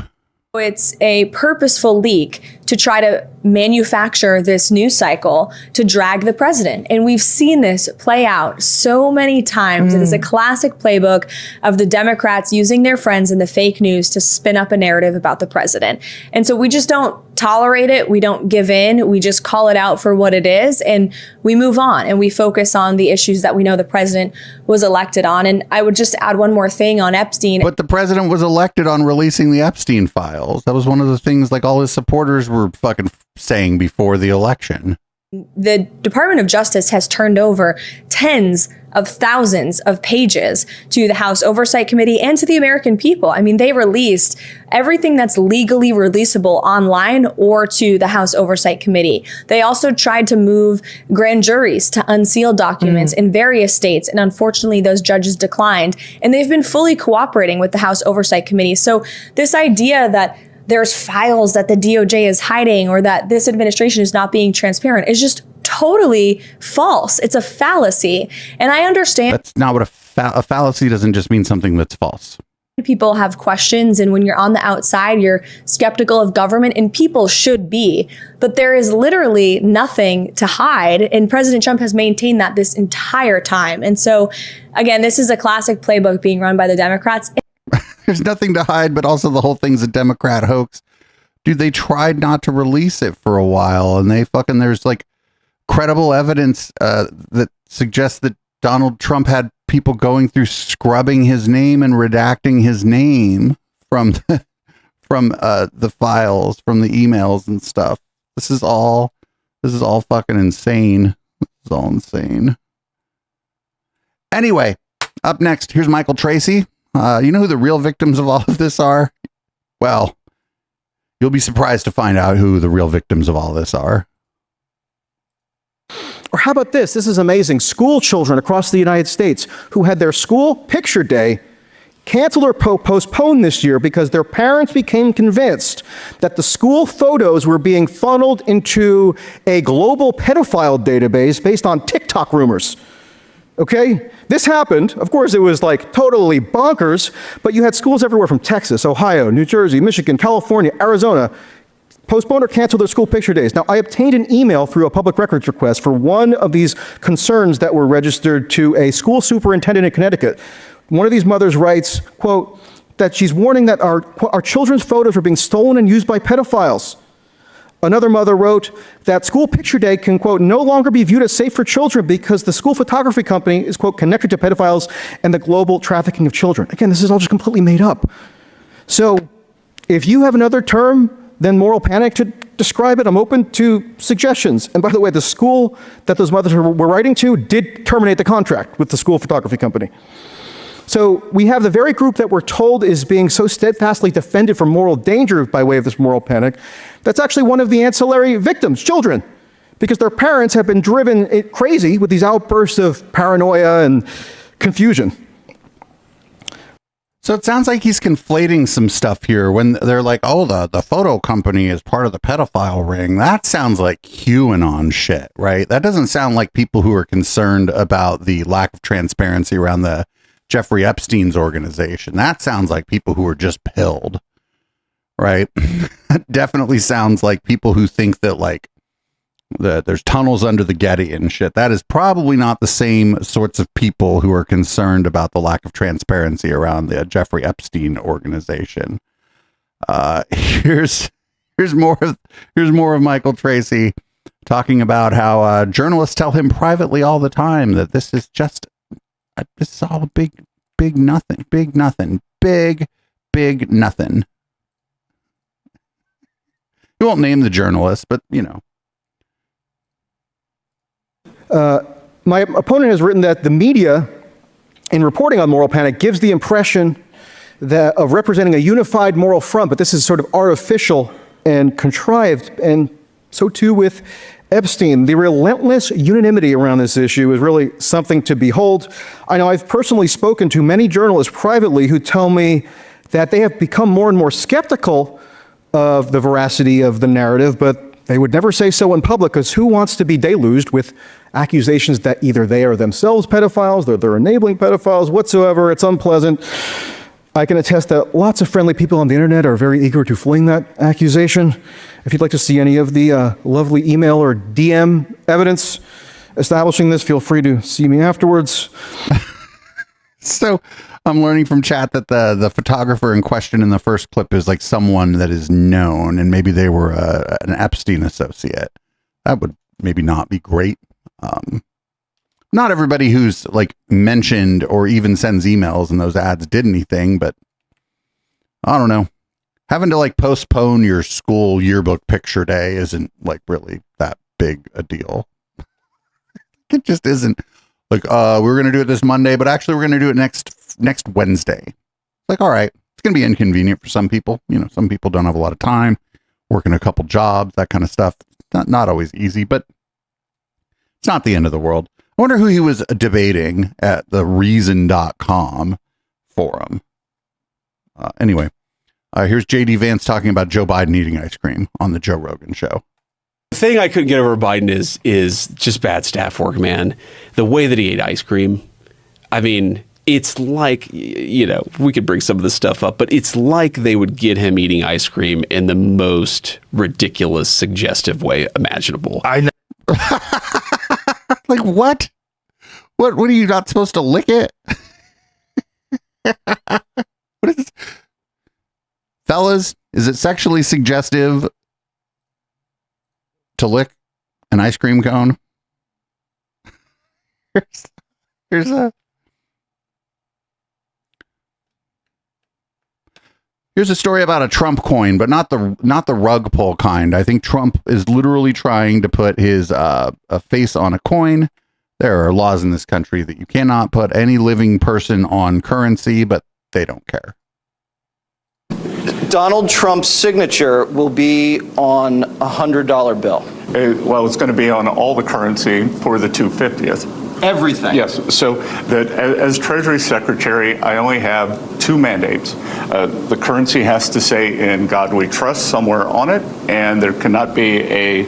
it's a purposeful leak to try to manufacture this news cycle to drag the president. And we've seen this play out so many times. It is a classic playbook of the Democrats using their friends in the fake news to spin up a narrative about the president. And so we just don't tolerate it. We don't give in. We just call it out for what it is. And we move on and we focus on the issues that we know the president was elected on. And I would just add one more thing on Epstein. But the president was elected on releasing the Epstein files. That was one of the things like all his supporters were fucking saying before the election. The Department of Justice has turned over tens of thousands of pages to the House Oversight Committee and to the American people. I mean, they released everything that's legally releasable online or to the House Oversight Committee. They also tried to move grand juries to unseal documents in various states. And unfortunately, those judges declined. And they've been fully cooperating with the House Oversight Committee. So this idea that there's files that the DOJ is hiding or that this administration is not being transparent is just totally false. It's a fallacy. And I understand. That's not what a fallacy doesn't just mean something that's false. People have questions, and when you're on the outside, you're skeptical of government, and people should be. But there is literally nothing to hide, and President Trump has maintained that this entire time. And so, again, this is a classic playbook being run by the Democrats. There's nothing to hide, but also the whole thing's a Democrat hoax. Dude, they tried not to release it for a while, and there's like credible evidence that suggests that Donald Trump had people going through scrubbing his name and redacting his name from the files, from the emails and stuff. This is all fucking insane. This is all insane. Anyway, up next, here's Michael Tracy. You know who the real victims of all of this are? Well, you'll be surprised to find out who the real victims of all this are. Or how about this? This is amazing. School children across the United States who had their school picture day canceled or postponed this year because their parents became convinced that the school photos were being funneled into a global pedophile database based on TikTok rumors. Okay? This happened. Of course, it was like totally bonkers, but you had schools everywhere from Texas, Ohio, New Jersey, Michigan, California, Arizona, postpone or cancel their school picture days. Now, I obtained an email through a public records request for one of these concerns that were registered to a school superintendent in Connecticut. One of these mothers writes, quote, that she's warning that our children's photos were being stolen and used by pedophiles. Another mother wrote that school picture day can, quote, no longer be viewed as safe for children because the school photography company is, quote, connected to pedophiles and the global trafficking of children. Again, this is all just completely made up. So if you have another term than moral panic to describe it, I'm open to suggestions. And by the way, the school that those mothers were writing to did terminate the contract with the school photography company. So we have the very group that we're told is being so steadfastly defended from moral danger by way of this moral panic, that's actually one of the ancillary victims, children, because their parents have been driven crazy with these outbursts of paranoia and confusion. So it sounds like he's conflating some stuff here when they're like, oh, the photo company is part of the pedophile ring. That sounds like QAnon shit, right? That doesn't sound like people who are concerned about the lack of transparency around the Jeffrey Epstein's organization. That sounds like people who are just pilled, right? That definitely sounds like people who think that like there's tunnels under the Getty and shit. That is probably not the same sorts of people who are concerned about the lack of transparency around the Jeffrey Epstein organization. Here's more of Michael Tracy talking about how journalists tell him privately all the time that this is all a big nothing. He won't name the journalist, but you know. My opponent has written that the media, in reporting on moral panic, gives the impression of representing a unified moral front, but this is sort of artificial and contrived, and so too with Epstein. The relentless unanimity around this issue is really something to behold. I know I've personally spoken to many journalists privately who tell me that they have become more and more skeptical of the veracity of the narrative, but they would never say so in public, because who wants to be deluged with accusations that either they are themselves pedophiles, that they're enabling pedophiles whatsoever? It's unpleasant. I can attest that lots of friendly people on the internet are very eager to fling that accusation. If you'd like to see any of the lovely email or DM evidence establishing this, feel free to see me afterwards. So I'm learning from chat that the photographer in question in the first clip is like someone that is known, and maybe they were an Epstein associate. That would maybe not be great. Not everybody who's like mentioned or even sends emails in those ads did anything, but I don't know. Having to like postpone your school yearbook picture day isn't like really that big a deal. It just isn't like, we're going to do it this Monday, but actually we're going to do it next Wednesday. Like, all right, it's going to be inconvenient for some people. You know, some people don't have a lot of time, working a couple jobs, that kind of stuff. Not always easy, but it's not the end of the world. I wonder who he was debating at the reason.com forum. Anyway, here's JD Vance talking about Joe Biden eating ice cream on the Joe Rogan show. The thing I couldn't get over Biden is just bad staff work, man. The way that he ate ice cream. I mean, it's like, you know, we could bring some of this stuff up, but it's like they would get him eating ice cream in the most ridiculous, suggestive way imaginable. I know. Like what? What are you not supposed to lick it? What is this? Fellas, is it sexually suggestive to lick an ice cream cone? Here's a story about a Trump coin, but not the rug pull kind. I think Trump is literally trying to put his a face on a coin. There are laws in this country that you cannot put any living person on currency, but they don't care. Donald Trump's signature will be on a $100 bill. Well, it's going to be on all the currency for the 250th. Everything. Yes. So that as Treasury Secretary, I only have two mandates. The currency has to say "In God We Trust" somewhere on it, and there cannot be a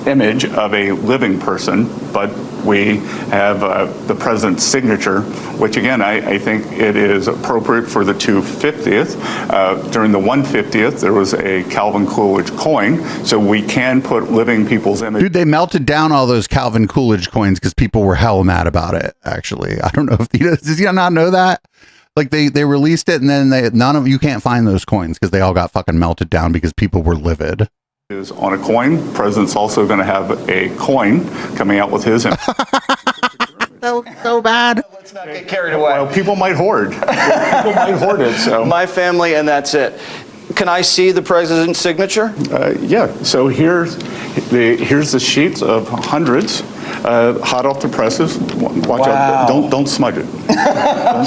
image of a living person, but we have the president's signature, which again, I think it is appropriate for the 250th. During the 150th, there was a Calvin Coolidge coin, so we can put living people's image. Dude, they melted down all those Calvin Coolidge coins because people were hell mad about it, actually. I don't know if does he not know that? Like they released it and then you can't find those coins because they all got fucking melted down because people were livid. Is on a coin. The president's also going to have a coin coming out with his image. so bad. Let's not get carried away. Well, people might hoard. People might hoard it. So my family, and that's it. Can I see the president's signature? Yeah. So here's the sheets of hundreds, hot off the presses. Watch out! Don't smudge it.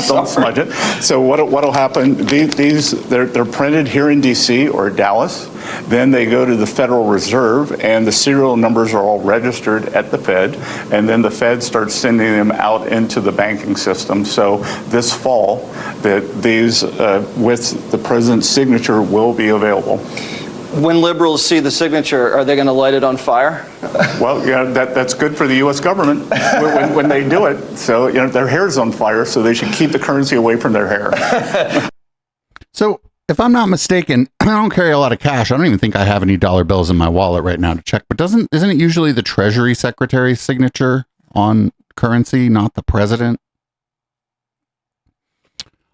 don't smudge it. So what'll happen? They're printed here in D.C. or Dallas. Then they go to the Federal Reserve, and the serial numbers are all registered at the Fed, and then the Fed starts sending them out into the banking system. So this fall, that these with the president's signature will be available. When liberals see the signature, are they going to light it on fire? Well, yeah, that's good for the U.S. government when they do it. So, you know, their hair's on fire, so they should keep the currency away from their hair. So, if I'm not mistaken, I don't carry a lot of cash. I don't even think I have any dollar bills in my wallet right now to check. But isn't it usually the Treasury Secretary's signature on currency, not the president?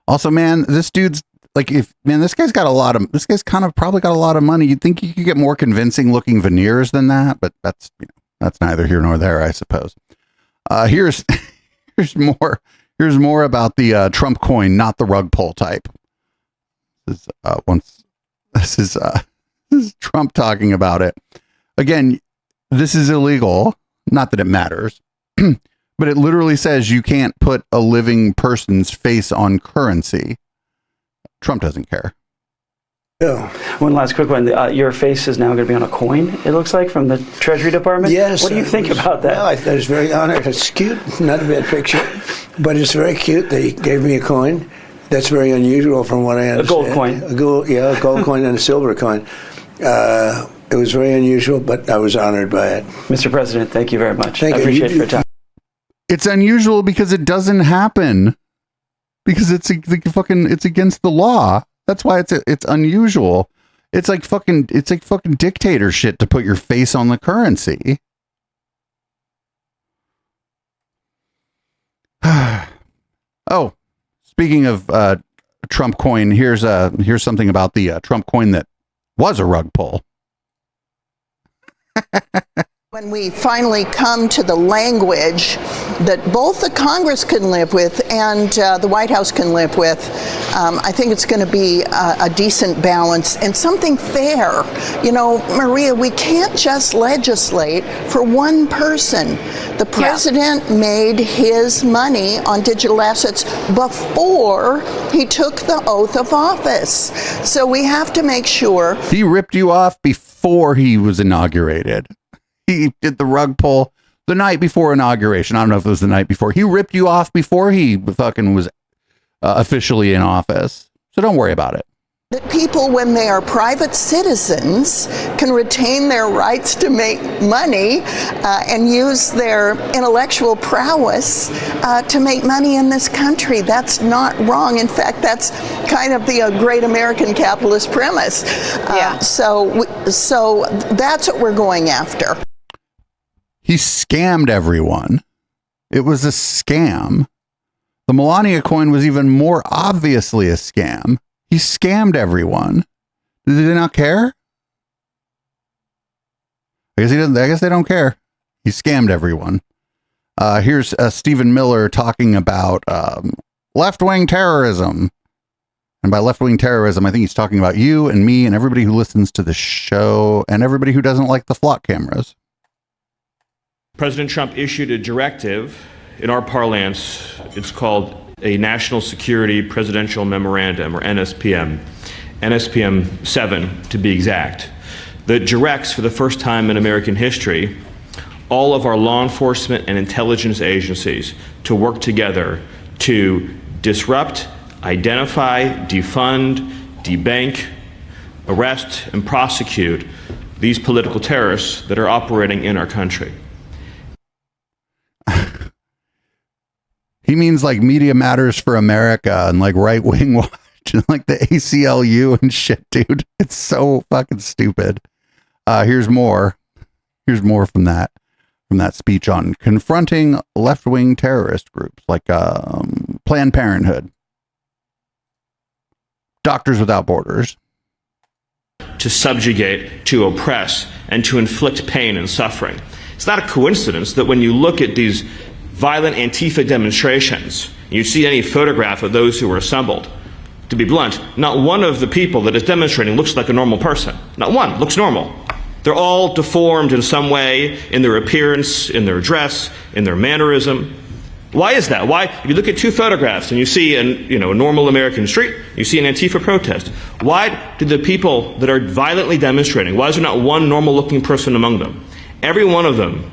Also, man, this dude's like, this guy's probably got a lot of money. You'd think you could get more convincing looking veneers than that, but that's neither here nor there, I suppose. Here's more about the Trump coin, not the rug pull type. This is Trump talking about it. Again, this is illegal. Not that it matters, but it literally says you can't put a living person's face on currency. Trump doesn't care. Yeah. One last quick one. Your face is now going to be on a coin, it looks like, from the Treasury Department? Yes. What do you think about that? Well, I thought it was very honored. It's cute. Not a bad picture, but it's very cute. They gave me a coin. That's very unusual from what I understand. A gold coin. A gold coin and a silver coin. It was very unusual, but I was honored by it. Mr. President, thank you very much. Thank I appreciate your time. It's unusual because it doesn't happen. because it's against the law. That's why it's unusual. It's like fucking dictator shit to put your face on the currency. Oh, speaking of Trump coin, here's something about the Trump coin that was a rug pull. When we finally come to the language that both the Congress can live with and the White House can live with, I think it's going to be a decent balance and something fair. You know, Maria, we can't just legislate for one person. The president made his money on digital assets before he took the oath of office. So we have to make sure. He ripped you off before he was inaugurated. He did the rug pull the night before inauguration. I don't know if it was the night before. He ripped you off before he fucking was officially in office. So don't worry about it. That people, when they are private citizens, can retain their rights to make money and use their intellectual prowess to make money in this country. That's not wrong. In fact, that's kind of the great American capitalist premise. So that's what we're going after. He scammed everyone. It was a scam. The Melania coin was even more obviously a scam. He scammed everyone. Did they not care? I guess he doesn't. I guess they don't care. He scammed everyone. Here's Stephen Miller talking about left-wing terrorism. And by left-wing terrorism, I think he's talking about you and me and everybody who listens to the show and everybody who doesn't like the flock cameras. President Trump issued a directive. In our parlance, it's called a National Security Presidential Memorandum, or NSPM, NSPM 7 to be exact, that directs for the first time in American history all of our law enforcement and intelligence agencies to work together to disrupt, identify, defund, debank, arrest, and prosecute these political terrorists that are operating in our country. He means like Media Matters for America and like Right Wing Watch and like the ACLU and shit, dude. It's so fucking stupid. Here's more. Here's more from that speech on confronting left-wing terrorist groups like Planned Parenthood, Doctors Without Borders. To subjugate, to oppress, and to inflict pain and suffering. It's not a coincidence that when you look at these violent Antifa demonstrations, you see any photograph of those who were assembled. To be blunt, not one of the people that is demonstrating looks like a normal person. Not one looks normal. They're all deformed in some way, in their appearance, in their dress, in their mannerism. Why is that? Why? If you look at two photographs and you see a normal American street, you see an Antifa protest. Why do the people that are violently demonstrating, why is there not one normal-looking person among them? Every one of them,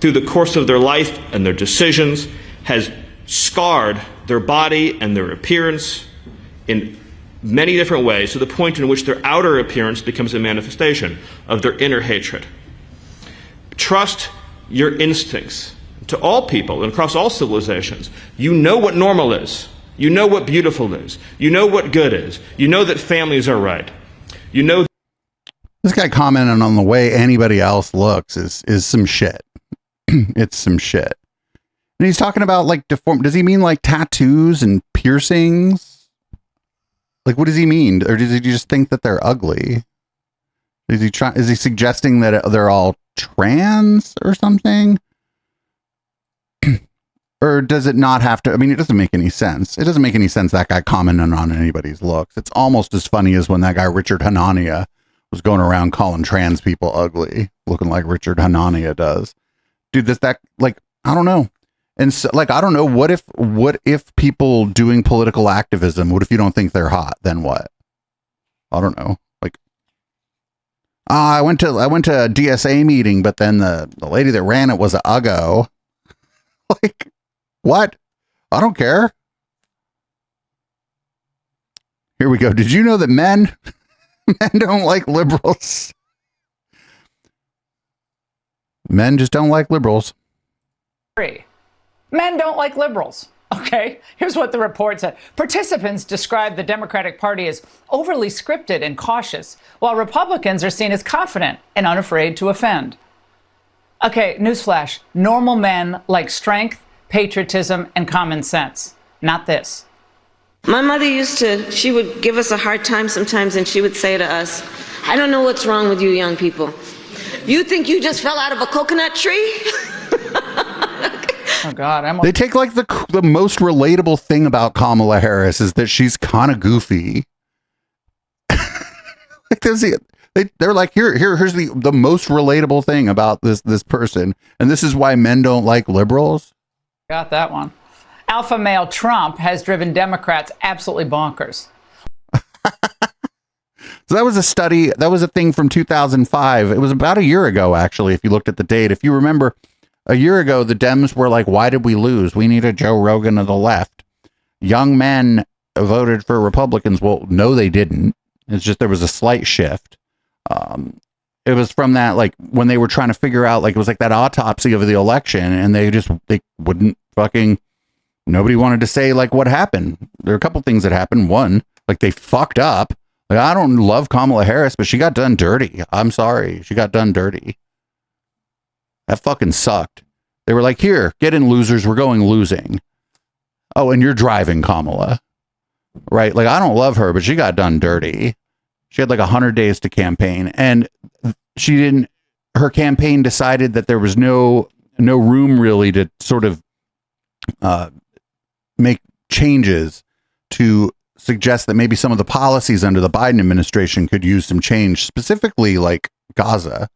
through the course of their life and their decisions, has scarred their body and their appearance in many different ways, to the point in which their outer appearance becomes a manifestation of their inner hatred. Trust your instincts. To all people and across all civilizations, you know what normal is. You know what beautiful is. You know what good is. You know that families are right. You know. This guy commenting on the way anybody else looks is some shit. It's some shit. And he's talking about like deform. Does he mean like tattoos and piercings? Like, what does he mean? Or does he just think that they're ugly? Is he suggesting that they're all trans or something? Or does it not have to? I mean, it doesn't make any sense. It doesn't make any sense that guy commenting on anybody's looks. It's almost as funny as when that guy Richard Hanania was going around calling trans people ugly, looking like Richard Hanania does. Dude, that like, I don't know. And so, like, I don't know. What if people doing political activism, what if you don't think they're hot? Then what? I don't know. Like, I went to a DSA meeting, but then the lady that ran it was a uggo. Like, what? I don't care. Here we go. Did you know that men don't like liberals? Men just don't like liberals. Men don't like liberals. Okay, here's what the report said. Participants described the Democratic Party as overly scripted and cautious, while Republicans are seen as confident and unafraid to offend. Okay, newsflash. Normal men like strength, patriotism, and common sense. Not this. My mother she would give us a hard time sometimes, and she would say to us, I don't know what's wrong with you young people. You think you just fell out of a coconut tree? Oh, God. They take like the most relatable thing about Kamala Harris is that she's kind of goofy. Like they're like, here's the most relatable thing about this person. And this is why men don't like liberals. Got that one. Alpha male Trump has driven Democrats absolutely bonkers. So that was a study. That was a thing from 2005. It was about a year ago, actually, if you looked at the date. If you remember, a year ago, the Dems were like, why did we lose? We need a Joe Rogan of the left. Young men voted for Republicans. Well, no, they didn't. It's just there was a slight shift. It was from that, like, when they were trying to figure out, like, it was like that autopsy of the election, and they wouldn't fucking, nobody wanted to say, like, what happened. There are a couple things that happened. One, like, they fucked up. Like, I don't love Kamala Harris, but she got done dirty. I'm sorry. She got done dirty. That fucking sucked. They were like, here, get in, losers. We're going losing. Oh, and you're driving, Kamala. Right? Like, I don't love her, but she got done dirty. She had like 100 days to campaign, and her campaign decided that there was no room really to sort of make changes to suggest that maybe some of the policies under the Biden administration could use some change, specifically like Gaza.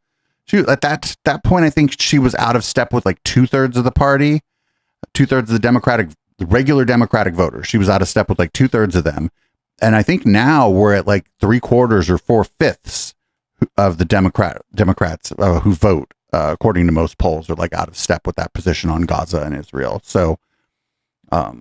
At that point, I think she was out of step with like 2/3 of the party, 2/3 of the regular Democratic voters. She was out of step with like 2/3 of them. And I think now we're at like 3/4 or 4/5 of the Democrats who vote, according to most polls, are like out of step with that position on Gaza and Israel. So, a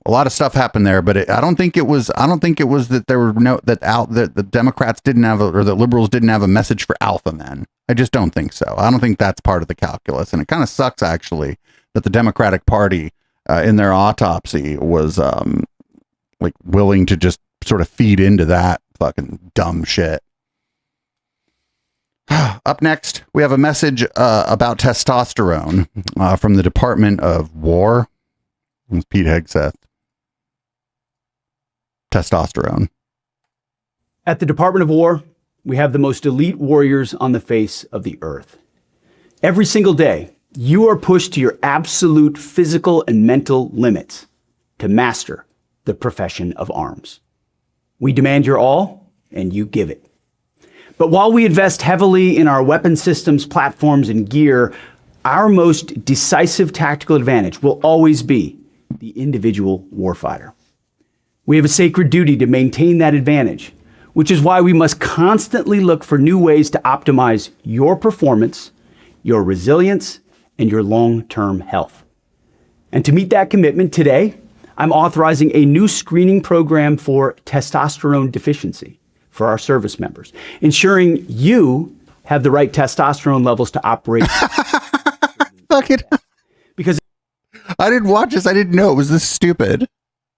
lot of stuff happened there, but I don't think it was that there were that the Democrats didn't have or the liberals didn't have a message for alpha men. I just don't think so. I don't think that's part of the calculus. And it kind of sucks actually that the Democratic Party in their autopsy was like willing to just sort of feed into that fucking dumb shit. Up next, we have a message about testosterone from the Department of War. It's Pete Hegseth. Testosterone. At the Department of War, we have the most elite warriors on the face of the earth. Every single day, you are pushed to your absolute physical and mental limits to master the profession of arms. We demand your all, and you give it. But while we invest heavily in our weapon systems, platforms, and gear, our most decisive tactical advantage will always be the individual warfighter. We have a sacred duty to maintain that advantage, which is why we must constantly look for new ways to optimize your performance, your resilience, and your long-term health. And to meet that commitment today, I'm authorizing a new screening program for testosterone deficiency for our service members, ensuring you have the right testosterone levels to operate. Fuck it. Because I didn't watch this. I didn't know it was this stupid.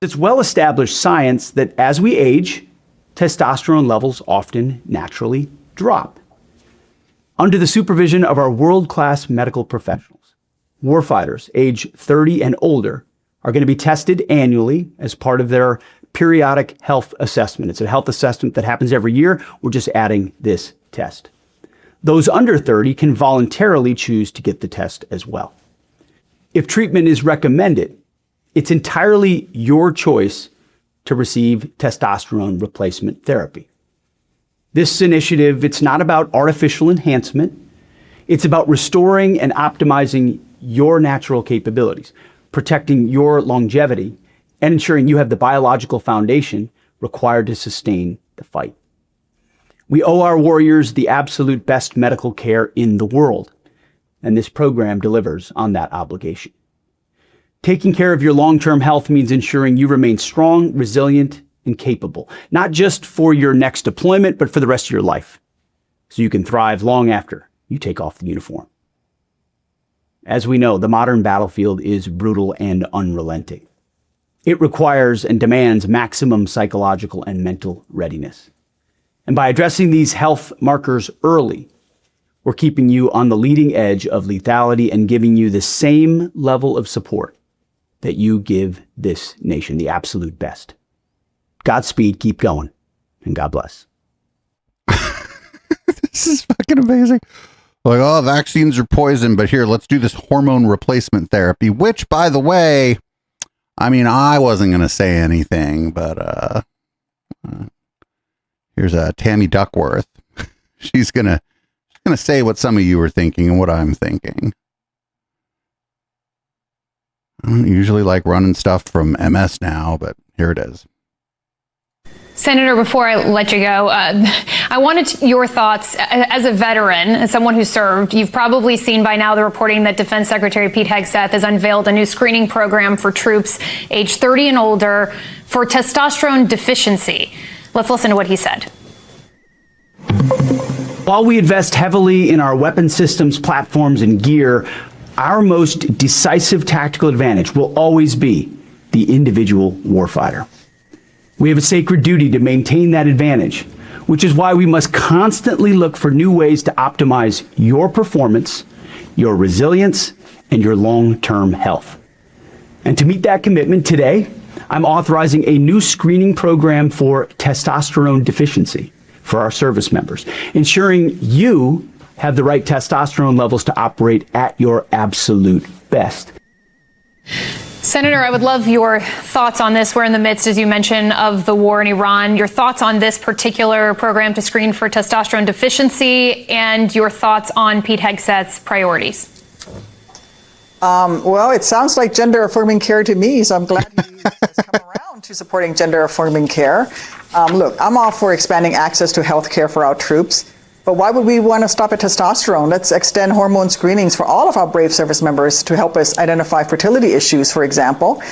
It's well-established science that as we age, testosterone levels often naturally drop. Under the supervision of our world-class medical professionals, warfighters age 30 and older are going to be tested annually as part of their periodic health assessment. It's a health assessment that happens every year. We're just adding this test. Those under 30 can voluntarily choose to get the test as well. If treatment is recommended, it's entirely your choice to receive testosterone replacement therapy. This initiative, it's not about artificial enhancement. It's about restoring and optimizing your natural capabilities, protecting your longevity, and ensuring you have the biological foundation required to sustain the fight. We owe our warriors the absolute best medical care in the world, and this program delivers on that obligation. Taking care of your long-term health means ensuring you remain strong, resilient, and capable, not just for your next deployment, but for the rest of your life, so you can thrive long after you take off the uniform. As we know, the modern battlefield is brutal and unrelenting. It requires and demands maximum psychological and mental readiness. And by addressing these health markers early, we're keeping you on the leading edge of lethality and giving you the same level of support that you give this nation, the absolute best. Godspeed, keep going, and God bless. This is fucking amazing. Like, oh, vaccines are poison, but here, let's do this hormone replacement therapy, which, by the way, I mean, I wasn't going to say anything, but here's Tammy Duckworth. She's going to say what some of you are thinking and what I'm thinking. I don't usually like running stuff from MS now, but here it is. Senator, before I let you go, I wanted your thoughts as a veteran, as someone who served. You've probably seen by now the reporting that Defense Secretary Pete Hegseth has unveiled a new screening program for troops age 30 and older for testosterone deficiency. Let's listen to what he said. While we invest heavily in our weapon systems, platforms, and gear, our most decisive tactical advantage will always be the individual warfighter. We have a sacred duty to maintain that advantage, which is why we must constantly look for new ways to optimize your performance, your resilience, and your long-term health. And to meet that commitment today, I'm authorizing a new screening program for testosterone deficiency for our service members, ensuring you have the right testosterone levels to operate at your absolute best. Senator, I would love your thoughts on this. We're in the midst, as you mentioned, of the war in Iran. Your thoughts on this particular program to screen for testosterone deficiency and your thoughts on Pete Hegseth's priorities. Well, it sounds like gender-affirming care to me, so I'm glad he has come around to supporting gender-affirming care. Look, I'm all for expanding access to health care for our troops. But why would we want to stop at testosterone? Let's extend hormone screenings for all of our brave service members to help us identify fertility issues, for example.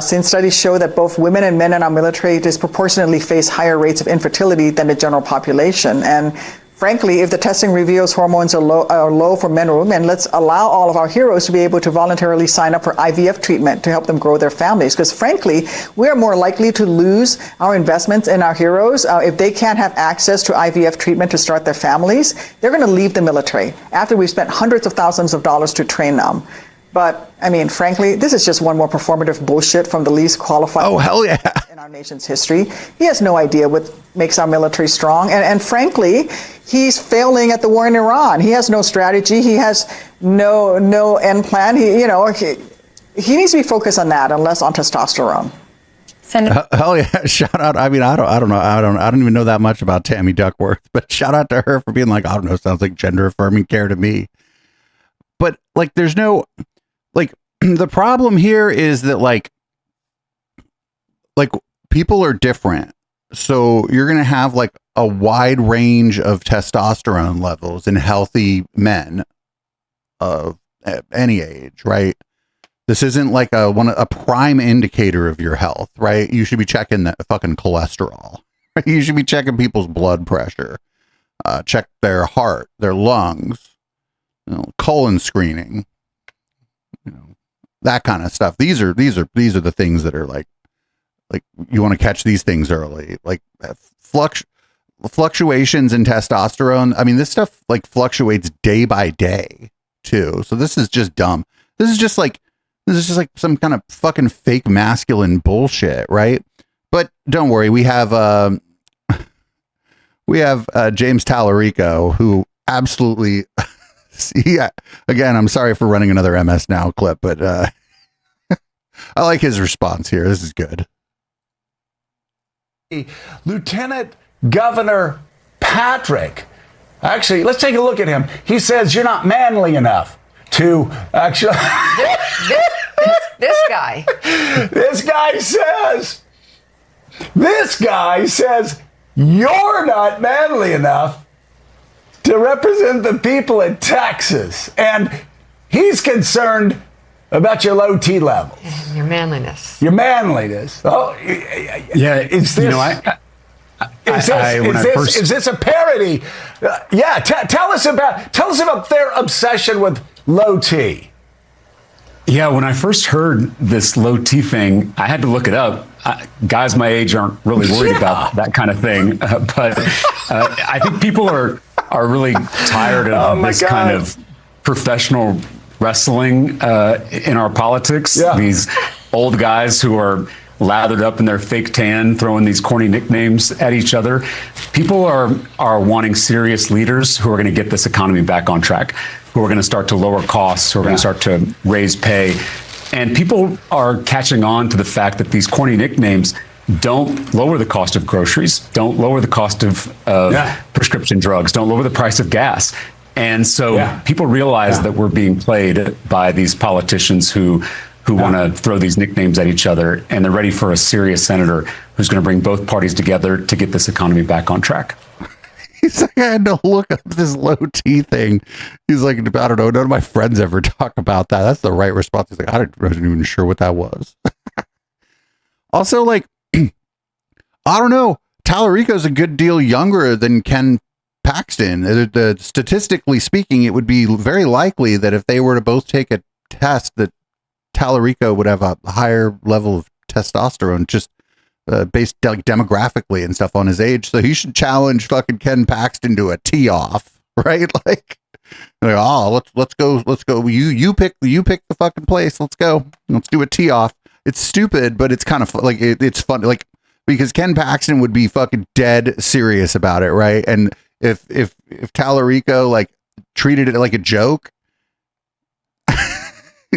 Since studies show that both women and men in our military disproportionately face higher rates of infertility than the general population. And frankly, if the testing reveals hormones are low for men or women, let's allow all of our heroes to be able to voluntarily sign up for IVF treatment to help them grow their families. Because frankly, we are more likely to lose our investments in our heroes if they can't have access to IVF treatment to start their families. They're going to leave the military after we've spent hundreds of thousands of dollars to train them. But, I mean, frankly, this is just one more performative bullshit from the least qualified in our nation's history. He has no idea what makes our military strong. And frankly, he's failing at the war in Iran. He has no strategy. He has no end plan. He needs to be focused on that and less on testosterone. Hell yeah! Shout out. I mean, I don't know. I don't even know that much about Tammy Duckworth, but shout out to her for being like, I don't know, sounds like gender affirming care to me. But like, there's no. Like, the problem here is that like people are different. So you're going to have like a wide range of testosterone levels in healthy men of any age, right? This isn't like a prime indicator of your health, right? You should be checking that fucking cholesterol. Right? You should be checking people's blood pressure, check their heart, their lungs, colon screening. That kind of stuff. These are the things that are like you want to catch these things early. Like fluctuations in testosterone. I mean, this stuff like fluctuates day by day too. So this is just dumb. This is just like some kind of fucking fake masculine bullshit, right? But don't worry, we have James Tallarico, who absolutely. Yeah, again, I'm sorry for running another MS Now clip, but I like his response here. This is good. Lieutenant Governor Patrick, actually, let's take a look at him. He says you're not manly enough to actually. This guy. This guy says you're not manly enough to represent the people in Texas. And he's concerned about your low T levels. Your manliness. Your manliness. Oh, yeah. Is this, is this a parody? Tell us about their obsession with low T. Yeah, when I first heard this low T thing, I had to look it up. Guys my age aren't really worried about that kind of thing, but I think people are really tired of this kind of professional wrestling in our politics. Yeah. These old guys who are lathered up in their fake tan, throwing these corny nicknames at each other. People are wanting serious leaders who are going to get this economy back on track, who are going to start to lower costs, who are going to start to raise pay. And people are catching on to the fact that these corny nicknames don't lower the cost of groceries, don't lower the cost of prescription drugs, don't lower the price of gas. And so people realize that we're being played by these politicians who want to throw these nicknames at each other, and they're ready for a serious senator who's going to bring both parties together to get this economy back on track. He's like, I had to look up this low T thing. He's like, I don't know, none of my friends ever talk about that. That's the right response. He's like, I wasn't even sure what that was. Also, like, I don't know, Tallarico's a good deal younger than Ken Paxton. Statistically speaking, it would be very likely that if they were to both take a test, that Tallarico would have a higher level of testosterone, just based like demographically and stuff on his age. So he should challenge fucking Ken Paxton to a tee off, right? Like, oh, let's go. You pick the fucking place. Let's go. Let's do a tee off. It's stupid, but it's kind of like it's fun. Like, because Ken Paxton would be fucking dead serious about it, right? And if Tallarico like treated it like a joke.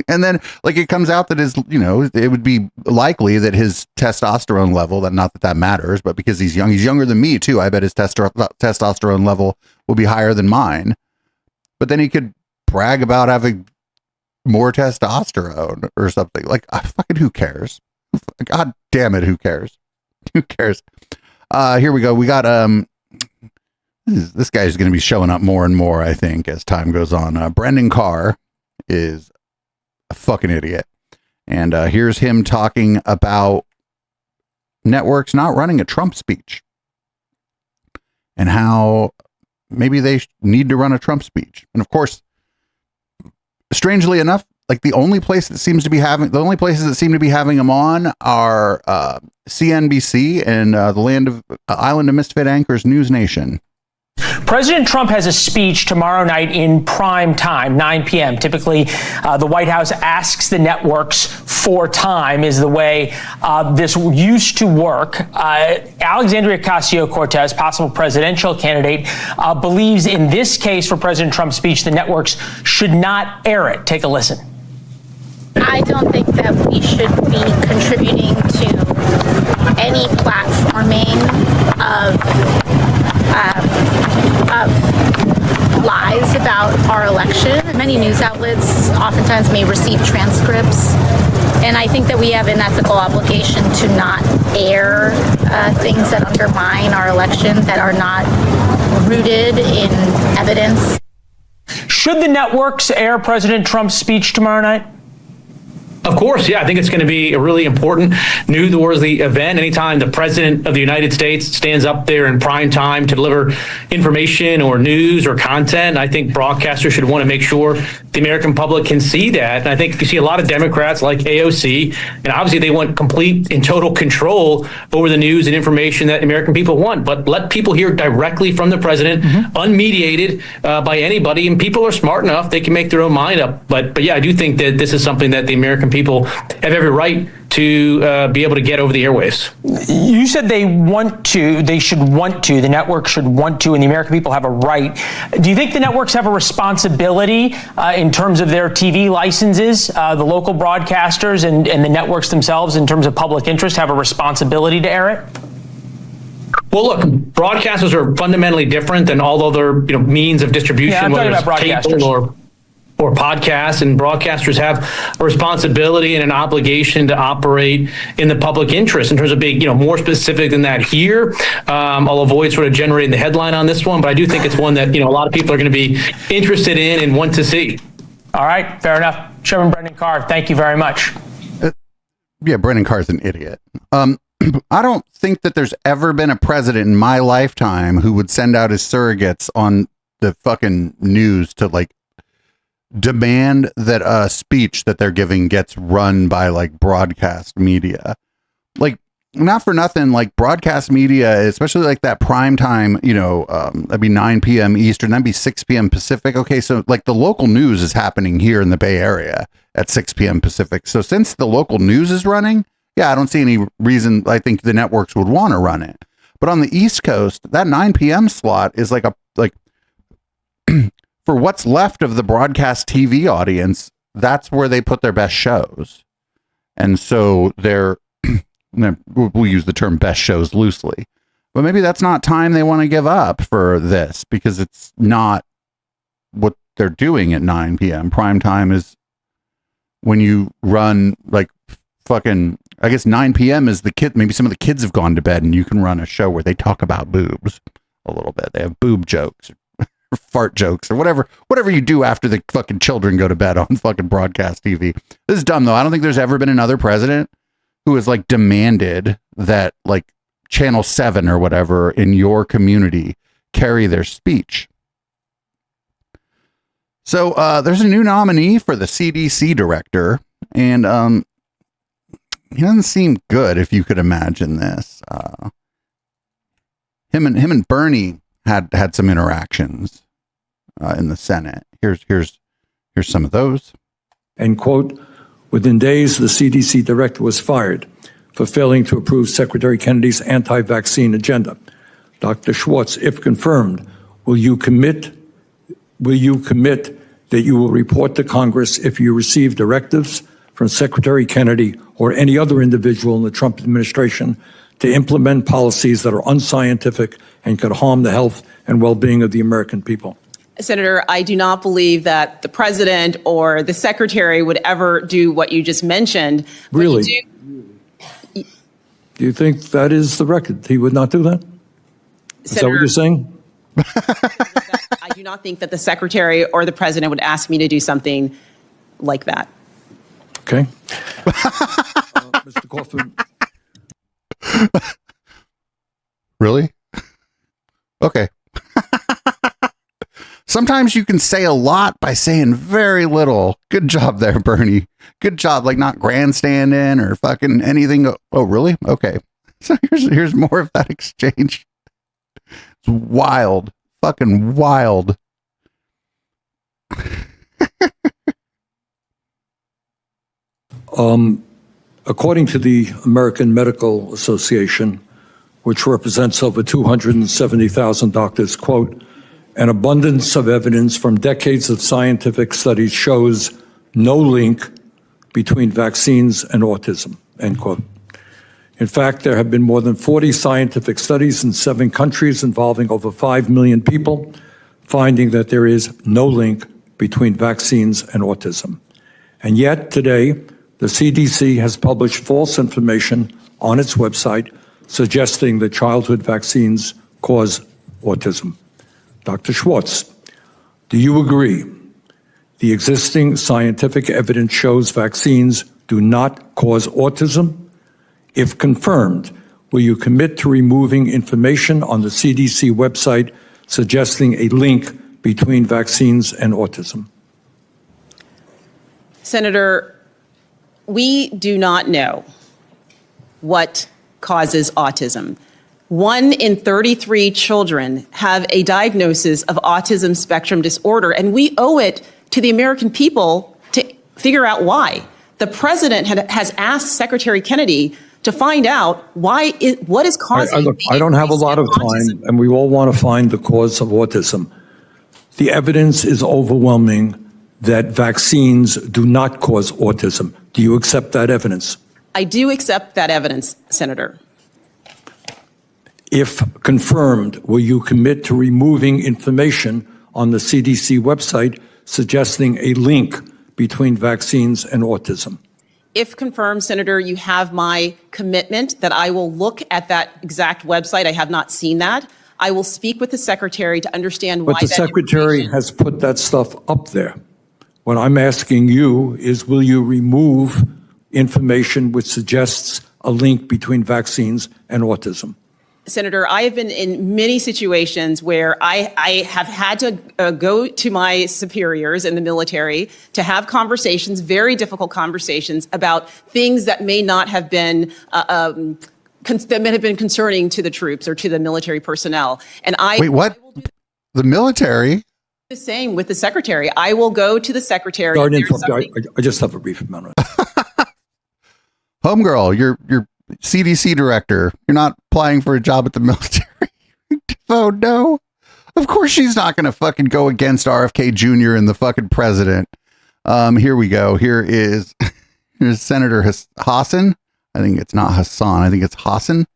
And then, like, it comes out that it would be likely that his testosterone level, not that that matters, but because he's younger than me too. I bet his testosterone level will be higher than mine. But then he could brag about having more testosterone or something. Like, fucking who cares? God damn it, who cares? Who cares? Here we go. We got this guy's going to be showing up more and more, I think, as time goes on. Brendan Carr is a fucking idiot. And here's him talking about networks not running a Trump speech and how maybe they need to run a Trump speech. And of course, strangely enough, like the only places that seem to be having them on are CNBC and the Island of Misfit Anchors News Nation. President Trump has a speech tomorrow night in prime time, 9 p.m. Typically, the White House asks the networks for time, is the way this used to work. Alexandria Ocasio-Cortez, possible presidential candidate, believes in this case for President Trump's speech, the networks should not air it. Take a listen. I don't think that we should be contributing to any platforming of lies about our election. Many news outlets oftentimes may receive transcripts, and I think that we have an ethical obligation to not air things that undermine our election, that are not rooted in evidence. Should the networks air President Trump's speech tomorrow night? Of course, yeah. I think it's going to be a really important, newsworthy event. Anytime the president of the United States stands up there in prime time to deliver information or news or content, I think broadcasters should want to make sure the American public can see that. And I think you see a lot of Democrats like AOC, and obviously they want complete and total control over the news and information that American people want. But let people hear directly from the president, unmediated by anybody. And people are smart enough; they can make their own mind up. But yeah, I do think that this is something that the American people have every right to be able to get over the airwaves. You said the network should want to, and the American people have a right. Do you think the networks have a responsibility in terms of their TV licenses, the local broadcasters and the networks themselves in terms of public interest have a responsibility to air it? Well, look, broadcasters are fundamentally different than all other means of distribution, yeah, I'm whether talking about it's broadcasters. cable or podcasts, and broadcasters have a responsibility and an obligation to operate in the public interest. In terms of being, more specific than that here, I'll avoid sort of generating the headline on this one, but I do think it's one that, a lot of people are going to be interested in and want to see. All right, fair enough. Chairman Brendan Carr, thank you very much. Yeah, Brendan Carr's an idiot. I don't think that there's ever been a president in my lifetime who would send out his surrogates on the fucking news to demand that a speech that they're giving gets run by like broadcast media. Like, not for nothing, like broadcast media, especially like that prime time, that'd be 9 p.m. Eastern, that'd be 6 p.m. Pacific. Okay, so like the local news is happening here in the Bay Area at 6 p.m. Pacific. So since the local news is running, yeah, I don't see any reason I think the networks would want to run it. But on the East Coast, that 9 p.m. slot is like for what's left of the broadcast TV audience, that's where they put their best shows. And so we'll use the term best shows loosely, but maybe that's not time they want to give up for this, because it's not what they're doing at 9 p.m. Prime time is when you run like fucking, I guess 9 p.m. is the kid. Maybe some of the kids have gone to bed and you can run a show where they talk about boobs a little bit. They have boob jokes or fart jokes or whatever you do after the fucking children go to bed on fucking broadcast TV. This is dumb though. I don't think there's ever been another president who has like demanded that like Channel 7 or whatever in your community carry their speech. So there's a new nominee for the CDC director, and he doesn't seem good, if you could imagine this. Him and Bernie had some interactions in the Senate. Here's some of those. And quote, within days, the CDC director was fired for failing to approve Secretary Kennedy's anti-vaccine agenda. Dr. Schwartz, if confirmed, will you commit that you will report to Congress if you receive directives from Secretary Kennedy or any other individual in the Trump administration to implement policies that are unscientific and could harm the health and well-being of the American people? Senator, I do not believe that the president or the secretary would ever do what you just mentioned. Really? Do you think that is the record? He would not do that? Is that what you're saying? I do not think that the secretary or the president would ask me to do something like that. Okay. Mr. Kaufman. Really? Okay. Sometimes you can say a lot by saying very little. Good job there, Bernie. Good job, like not grandstanding or fucking anything. Oh, really? Okay. So here's more of that exchange. It's wild. Fucking wild. According to the American Medical Association, which represents over 270,000 doctors, quote, an abundance of evidence from decades of scientific studies shows no link between vaccines and autism, end quote. In fact, there have been more than 40 scientific studies in 7 countries involving over 5 million people, finding that there is no link between vaccines and autism. And yet today, the CDC has published false information on its website suggesting that childhood vaccines cause autism. Dr. Schwartz, do you agree the existing scientific evidence shows vaccines do not cause autism? If confirmed, will you commit to removing information on the CDC website suggesting a link between vaccines and autism? Senator, we do not know what causes autism. 1 in 33 children have a diagnosis of autism spectrum disorder, and we owe it to the American people to figure out why. The president has asked Secretary Kennedy to find out what is causing. I don't have a lot of time, and we all want to find the cause of autism. The evidence is overwhelming that vaccines do not cause autism. Do you accept that evidence? I do accept that evidence, Senator. If confirmed, will you commit to removing information on the CDC website suggesting a link between vaccines and autism? If confirmed, Senator, you have my commitment that I will look at that exact website. I have not seen that. I will speak with the secretary to understand why. But the secretary has put that stuff up there. What I'm asking you is, will you remove information which suggests a link between vaccines and autism? Senator, I have been in many situations where I have had to go to my superiors in the military to have conversations, very difficult conversations about things that may not have been that may have been concerning to the troops or to the military personnel. And Wait, what? The military? The same with the secretary. I will go to the secretary. Sorry to interrupt. I just have a brief amendment. Homegirl, you're CDC director. You're not applying for a job at the military. Oh no. Of course she's not going to fucking go against RFK Jr. and the fucking president. Here we go. Here's Senator Hassan. I think it's not Hassan. I think it's Hassan.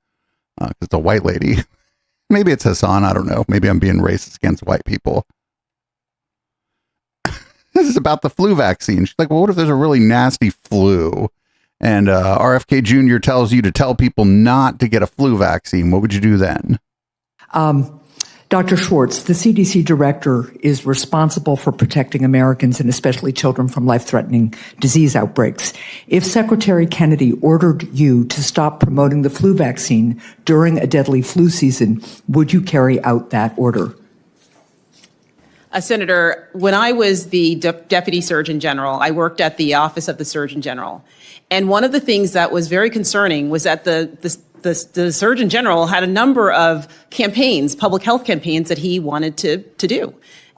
It's a white lady. Maybe it's Hassan. I don't know. Maybe I'm being racist against white people. This is about the flu vaccine. She's like, well, what if there's a really nasty flu? And RFK Jr. tells you to tell people not to get a flu vaccine. What would you do then? Dr. Schwartz, the CDC director is responsible for protecting Americans and especially children from life-threatening disease outbreaks. If Secretary Kennedy ordered you to stop promoting the flu vaccine during a deadly flu season, would you carry out that order? Senator, when I was the Deputy Surgeon General, I worked at the Office of the Surgeon General. And one of the things that was very concerning was that the Surgeon General had a number of campaigns, public health campaigns, that he wanted to do.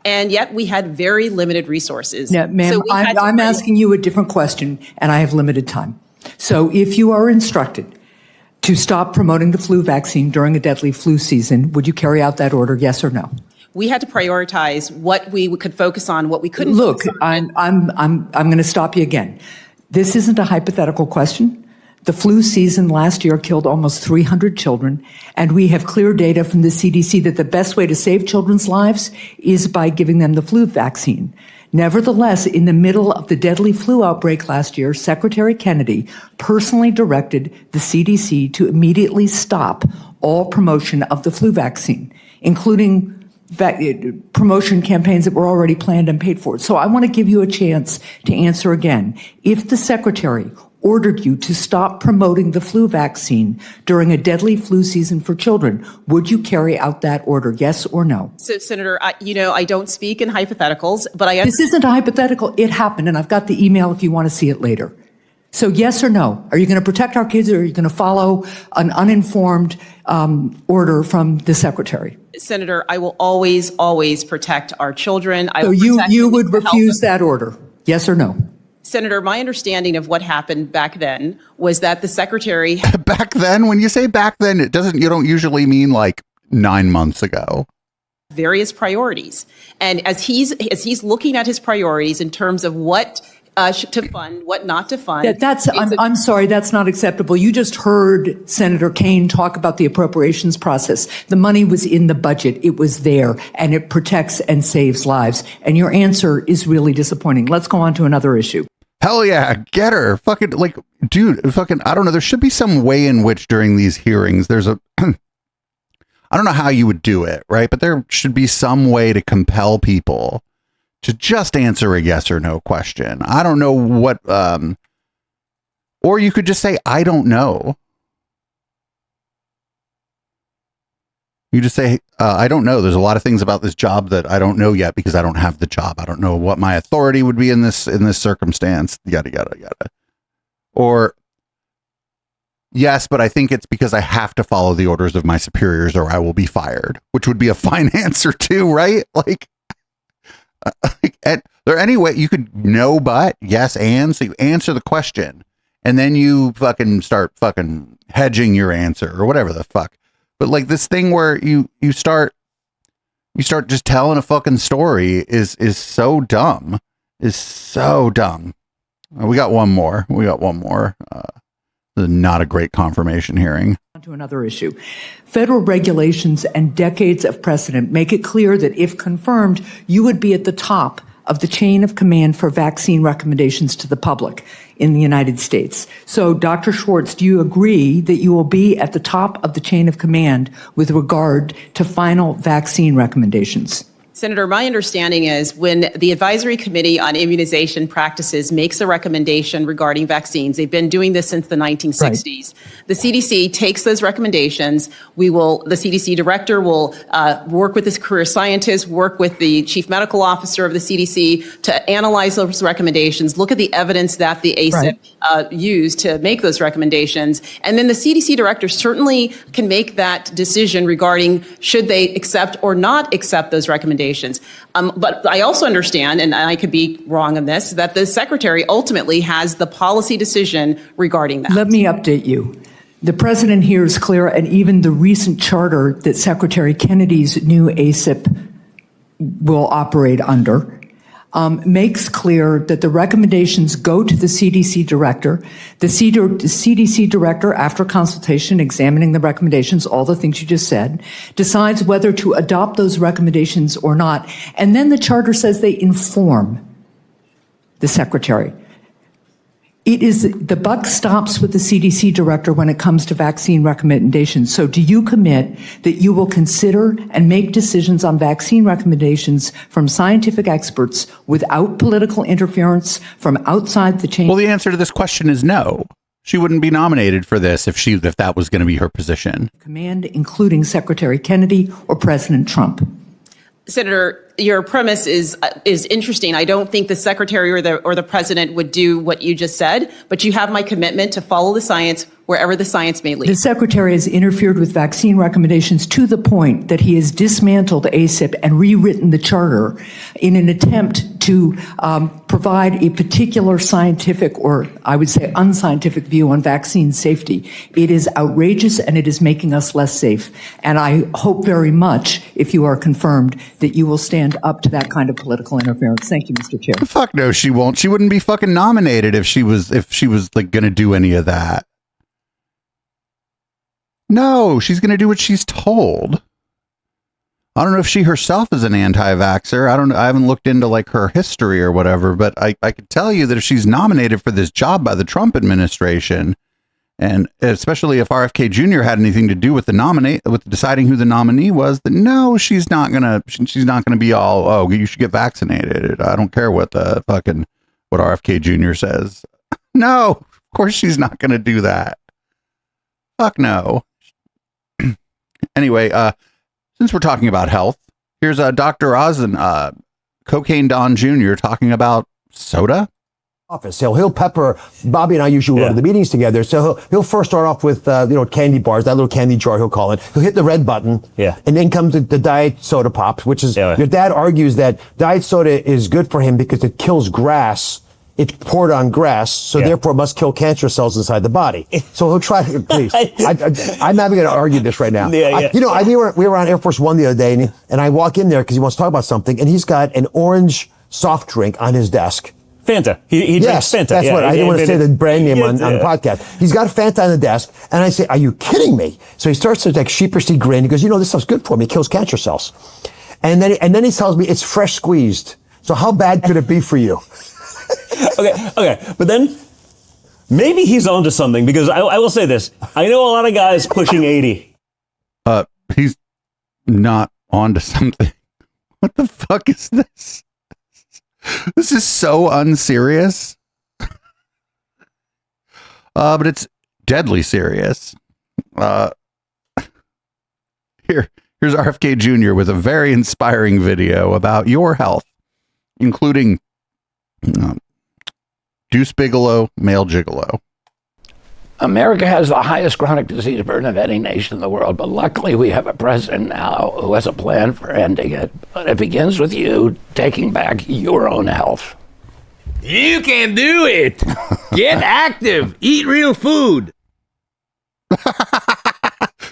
And yet we had very limited resources. Now, ma'am, So I'm asking you a different question, and I have limited time. So if you are instructed to stop promoting the flu vaccine during a deadly flu season, would you carry out that order, yes or no? We had to prioritize what we could focus on, what we couldn't Look, focus on. I'm going to stop you again. This isn't a hypothetical question. The flu season last year killed almost 300 children, and we have clear data from the CDC that the best way to save children's lives is by giving them the flu vaccine. Nevertheless, in the middle of the deadly flu outbreak last year, Secretary Kennedy personally directed the CDC to immediately stop all promotion of the flu vaccine, including promotion campaigns that were already planned and paid for. So I want to give you a chance to answer again. If the secretary ordered you to stop promoting the flu vaccine during a deadly flu season for children, would you carry out that order, yes or no? So, Senator, I don't speak in hypotheticals, but This isn't a hypothetical. It happened, and I've got the email if you want to see it later. So yes or no? Are you going to protect our kids, or are you going to follow an uninformed order from the secretary? Senator, I will always protect our children. So you would refuse that order, yes or no? Senator, my understanding of what happened back then was that the secretary Back then, when you say back then, you don't usually mean like 9 months ago. Various priorities, and as he's looking at his priorities in terms of what to fund, what not to fund. I'm sorry, that's not acceptable. You just heard Senator Kaine talk about the appropriations process. The money was in the budget. It was there, and it protects and saves lives. And your answer is really disappointing. Let's go on to another issue. Hell yeah, get her. Fucking, like, dude, fucking, I don't know. There should be some way in which during these hearings, there's a, I don't know how you would do it, right? But there should be some way to compel people to just answer a yes or no question. I don't know what, or you could just say, I don't know. You just say, I don't know. There's a lot of things about this job that I don't know yet because I don't have the job. I don't know what my authority would be in this circumstance, yada, yada, yada. Or, yes, but I think it's because I have to follow the orders of my superiors or I will be fired, which would be a fine answer too, right? Like, there any way you could no but yes and, so you answer the question and then you fucking start fucking hedging your answer or whatever the fuck. But like this thing where you start just telling a fucking story is so dumb. We got one more. This is not a great confirmation hearing. On to another issue. Federal regulations and decades of precedent make it clear that if confirmed, you would be at the top of the chain of command for vaccine recommendations to the public in the United States. So, Dr. Schwartz, do you agree that you will be at the top of the chain of command with regard to final vaccine recommendations? Senator, my understanding is when the Advisory Committee on Immunization Practices makes a recommendation regarding vaccines, they've been doing this since the 1960s. Right. The CDC takes those recommendations. The CDC director will work with this career scientist, work with the chief medical officer of the CDC to analyze those recommendations, look at the evidence that the ACIP used to make those recommendations. And then the CDC director certainly can make that decision regarding should they accept or not accept those recommendations. But I also understand, and I could be wrong on this, that the secretary ultimately has the policy decision regarding that. Let me update you. The president here is clear, and even the recent charter that Secretary Kennedy's new ACIP will operate under makes clear that the recommendations go to the CDC director. The CDC director, after consultation, examining the recommendations, all the things you just said, decides whether to adopt those recommendations or not. And then the charter says they inform the secretary. The buck stops with the CDC director when it comes to vaccine recommendations. So do you commit that you will consider and make decisions on vaccine recommendations from scientific experts without political interference from outside the chain? Well, the answer to this question is no. She wouldn't be nominated for this if that was going to be her position. Command, including Secretary Kennedy or President Trump. Senator, your premise is interesting. I don't think the secretary or the president would do what you just said, but you have my commitment to follow the science wherever the science may lead. The secretary has interfered with vaccine recommendations to the point that he has dismantled ACIP and rewritten the charter in an attempt to provide a particular scientific, or I would say unscientific, view on vaccine safety. It is outrageous and it is making us less safe. And I hope very much, if you are confirmed, that you will stand up to that kind of political interference. Thank you, Mr. Chair. Fuck no, she won't. She wouldn't be fucking nominated if she was like going to do any of that. No, she's going to do what she's told. I don't know if she herself is an anti-vaxxer. I haven't looked into like her history or whatever, but I could tell you that if she's nominated for this job by the Trump administration, and especially if RFK Jr. had anything to do with with deciding who the nominee was, that no, she's not gonna be all, oh, you should get vaccinated. I don't care what what RFK Jr. says. No, of course she's not gonna do that. Fuck no. Anyway, since we're talking about health, here's Dr. Oz and Cocaine Don Jr. talking about soda. Office. He'll pepper. Bobby and I usually go to the meetings together. So he'll first start off with candy bars, that little candy jar he'll call it. He'll hit the red button, and then comes the diet soda pops, which is your dad argues that diet soda is good for him because it kills grass. It's poured on grass, so therefore it must kill cancer cells inside the body. So he'll try to, please. I'm not even going to argue this right now. We were on Air Force One the other day, and I walk in there because he wants to talk about something, and he's got an orange soft drink on his desk. Fanta. He drinks Fanta. That's what I didn't want to say the brand name on the podcast. He's got Fanta on the desk, and I say, "Are you kidding me?" So he starts to like sheepishly grin. He goes, "This stuff's good for me. It kills cancer cells." And then he tells me it's fresh squeezed. So how bad could it be for you? Okay. But then maybe he's onto something, because I will say this. I know a lot of guys pushing 80. He's not onto something. What the fuck is this? This is so unserious. But it's deadly serious. Here's RFK Jr. with a very inspiring video about your health, including Deuce Bigelow, male gigolo. America has the highest chronic disease burden of any nation in the world, but luckily we have a president now who has a plan for ending it. But it begins with you taking back your own health. You can do it. Get active. Eat real food.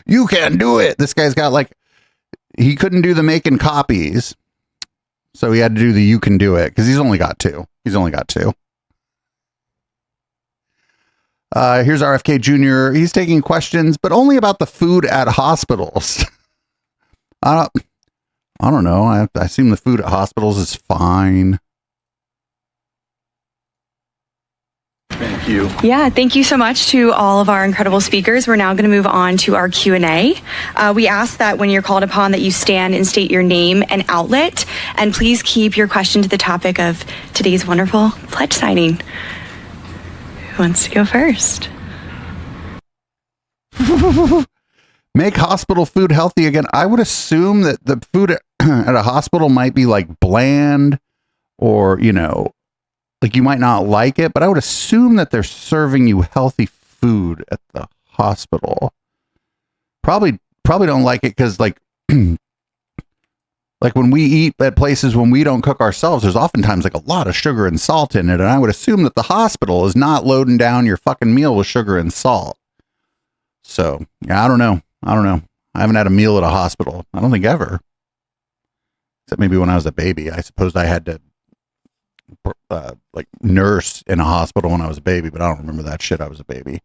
You can do it. This guy's got he couldn't do the making copies, so he had to do the you can do it, because he's only got two. Here's RFK Jr. He's taking questions, but only about the food at hospitals. I don't know. I assume the food at hospitals is fine. you. Yeah, thank you so much to all of our incredible speakers. We're now going to move on to our Q&A. We ask that when you're called upon that you stand and state your name and outlet, and please keep your question to the topic of today's wonderful pledge signing. Who wants to go first? Make hospital food healthy again. I would assume that the food at a hospital might be like bland, or, you know, like you might not like it, but I would assume that they're serving you healthy food at the hospital. Probably don't like it because, like, like when we eat at places when we don't cook ourselves, there's oftentimes like a lot of sugar and salt in it. And I would assume that the hospital is not loading down your fucking meal with sugar and salt. So, yeah, I don't know. I haven't had a meal at a hospital. I don't think ever. Except maybe when I was a baby. I suppose I had to like nurse in a hospital when I was a baby, but I don't remember that shit. I was a baby.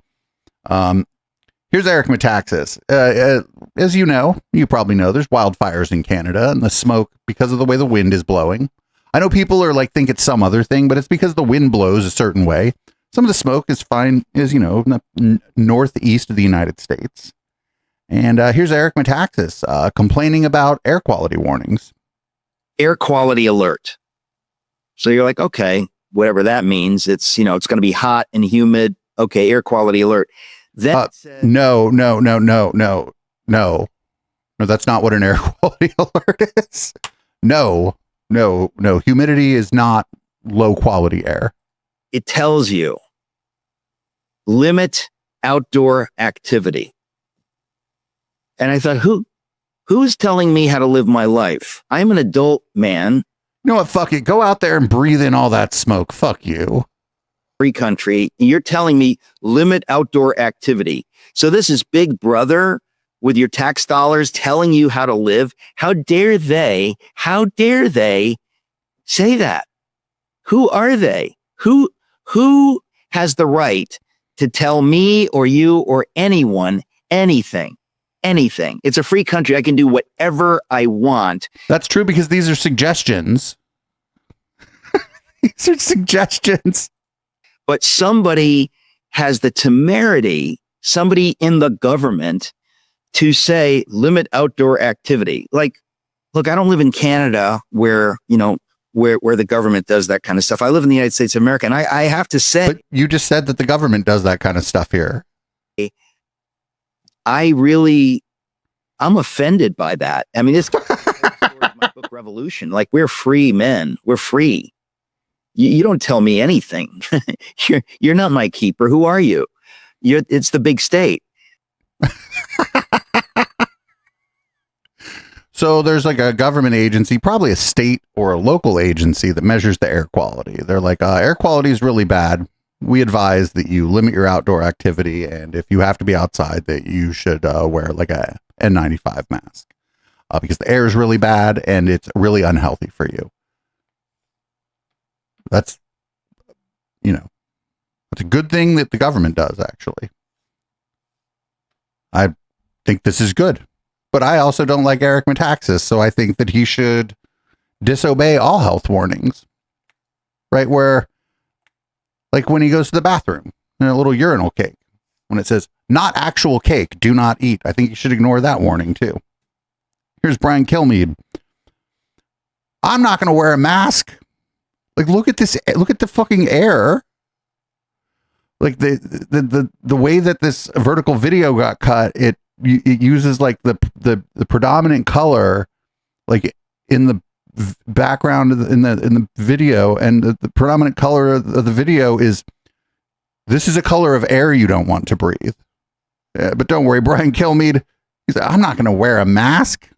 Here's Eric Metaxas. As you know, you probably know, there's wildfires in Canada, and the smoke, because of the way the wind is blowing. I know people are like, think it's some other thing, but it's because the wind blows a certain way. Some of the smoke is fine, you know, in the northeast of the United States. And here's Eric Metaxas complaining about air quality warnings. Air quality alert. So you're like, okay, whatever that means. It's, you know, it's going to be hot and humid. Okay, air quality alert. Then no. That's not what an air quality alert is. No. Humidity is not low quality air. It tells you limit outdoor activity. And I thought, who's telling me how to live my life? I'm an adult man. You know what? Fuck it. Go out there and breathe in all that smoke. Fuck you. Free country. You're telling me limit outdoor activity. So this is Big Brother with your tax dollars telling you how to live. How dare they say that? Who are they? Who has the right to tell me or you or anyone anything? Anything. It's a free country. I can do whatever I want. That's true, because these are suggestions. These are suggestions. But somebody has the temerity, somebody in the government, to say limit outdoor activity. Like, look, I don't live in Canada where, you know, where the government does that kind of stuff. I live in the United States of America, and I have to say, but you just said that the government does that kind of stuff here. I'm offended by that. I mean, it's my book Revolution. Like, we're free men. We're free. You don't tell me anything. You're not my keeper. Who are you? It's the big state. So there's like a government agency, probably a state or a local agency, that measures the air quality. They're like, air quality is really bad. We advise that you limit your outdoor activity, and if you have to be outside, that you should wear like a N95 mask because the air is really bad and it's really unhealthy for you. That's, you know, it's a good thing that the government does, actually. I think this is good, but I also don't like Eric Metaxas, so I think that he should disobey all health warnings, right? Where, like when he goes to the bathroom in a little urinal cake, when it says not actual cake, do not eat. I think you should ignore that warning too. Here's Brian Kilmeade. I'm not going to wear a mask. Like, look at this. Look at the fucking air. Like the way that this vertical video got cut, it uses like the predominant color, like in the background in the video, and the predominant color of the video is, this is a color of air you don't want to breathe. But don't worry, Brian Kilmeade, he said, I'm not going to wear a mask.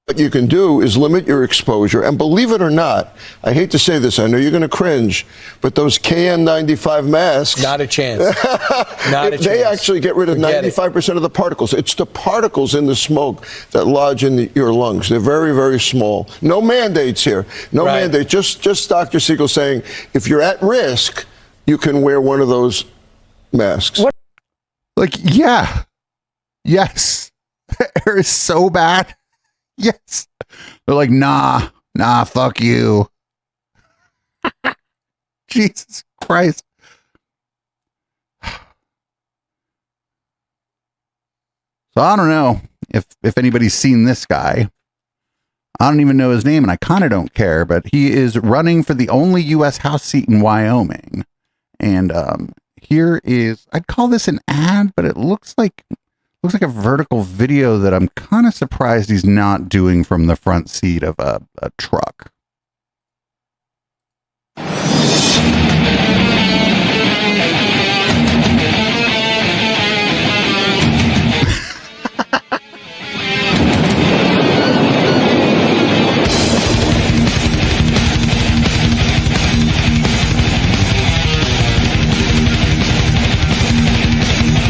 What you can do is limit your exposure. And believe it or not, I hate to say this, I know you're going to cringe, but those KN95 masks. Not a chance. Not a chance. They actually get rid of 95% of the particles. It's the particles in the smoke that lodge in your lungs. They're very, very small. No mandates here. No mandate. Just Dr. Siegel saying, if you're at risk, you can wear one of those masks. What? Like, yeah. Yes. Air is so bad. Yes. They're like, nah, fuck you. Jesus Christ. So I don't know if anybody's seen this guy. I don't even know his name, and I kind of don't care, but he is running for the only U.S. House seat in Wyoming. And here is, I'd call this an ad, but it looks like a vertical video that I'm kind of surprised he's not doing from the front seat of a truck.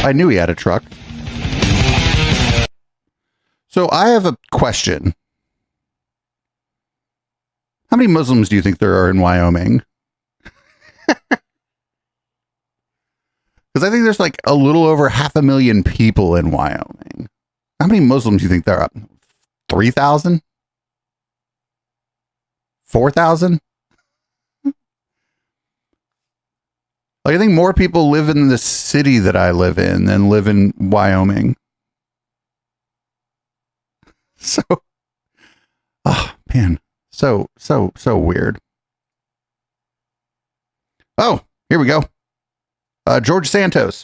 I knew he had a truck. So I have a question. How many Muslims do you think there are in Wyoming? Because I think there's like a little over 500,000 people in Wyoming. How many Muslims do you think there are? 3,000? 4,000? Like, I think more people live in the city that I live in than live in Wyoming. So, oh man, so weird. Oh, here we go. George Santos,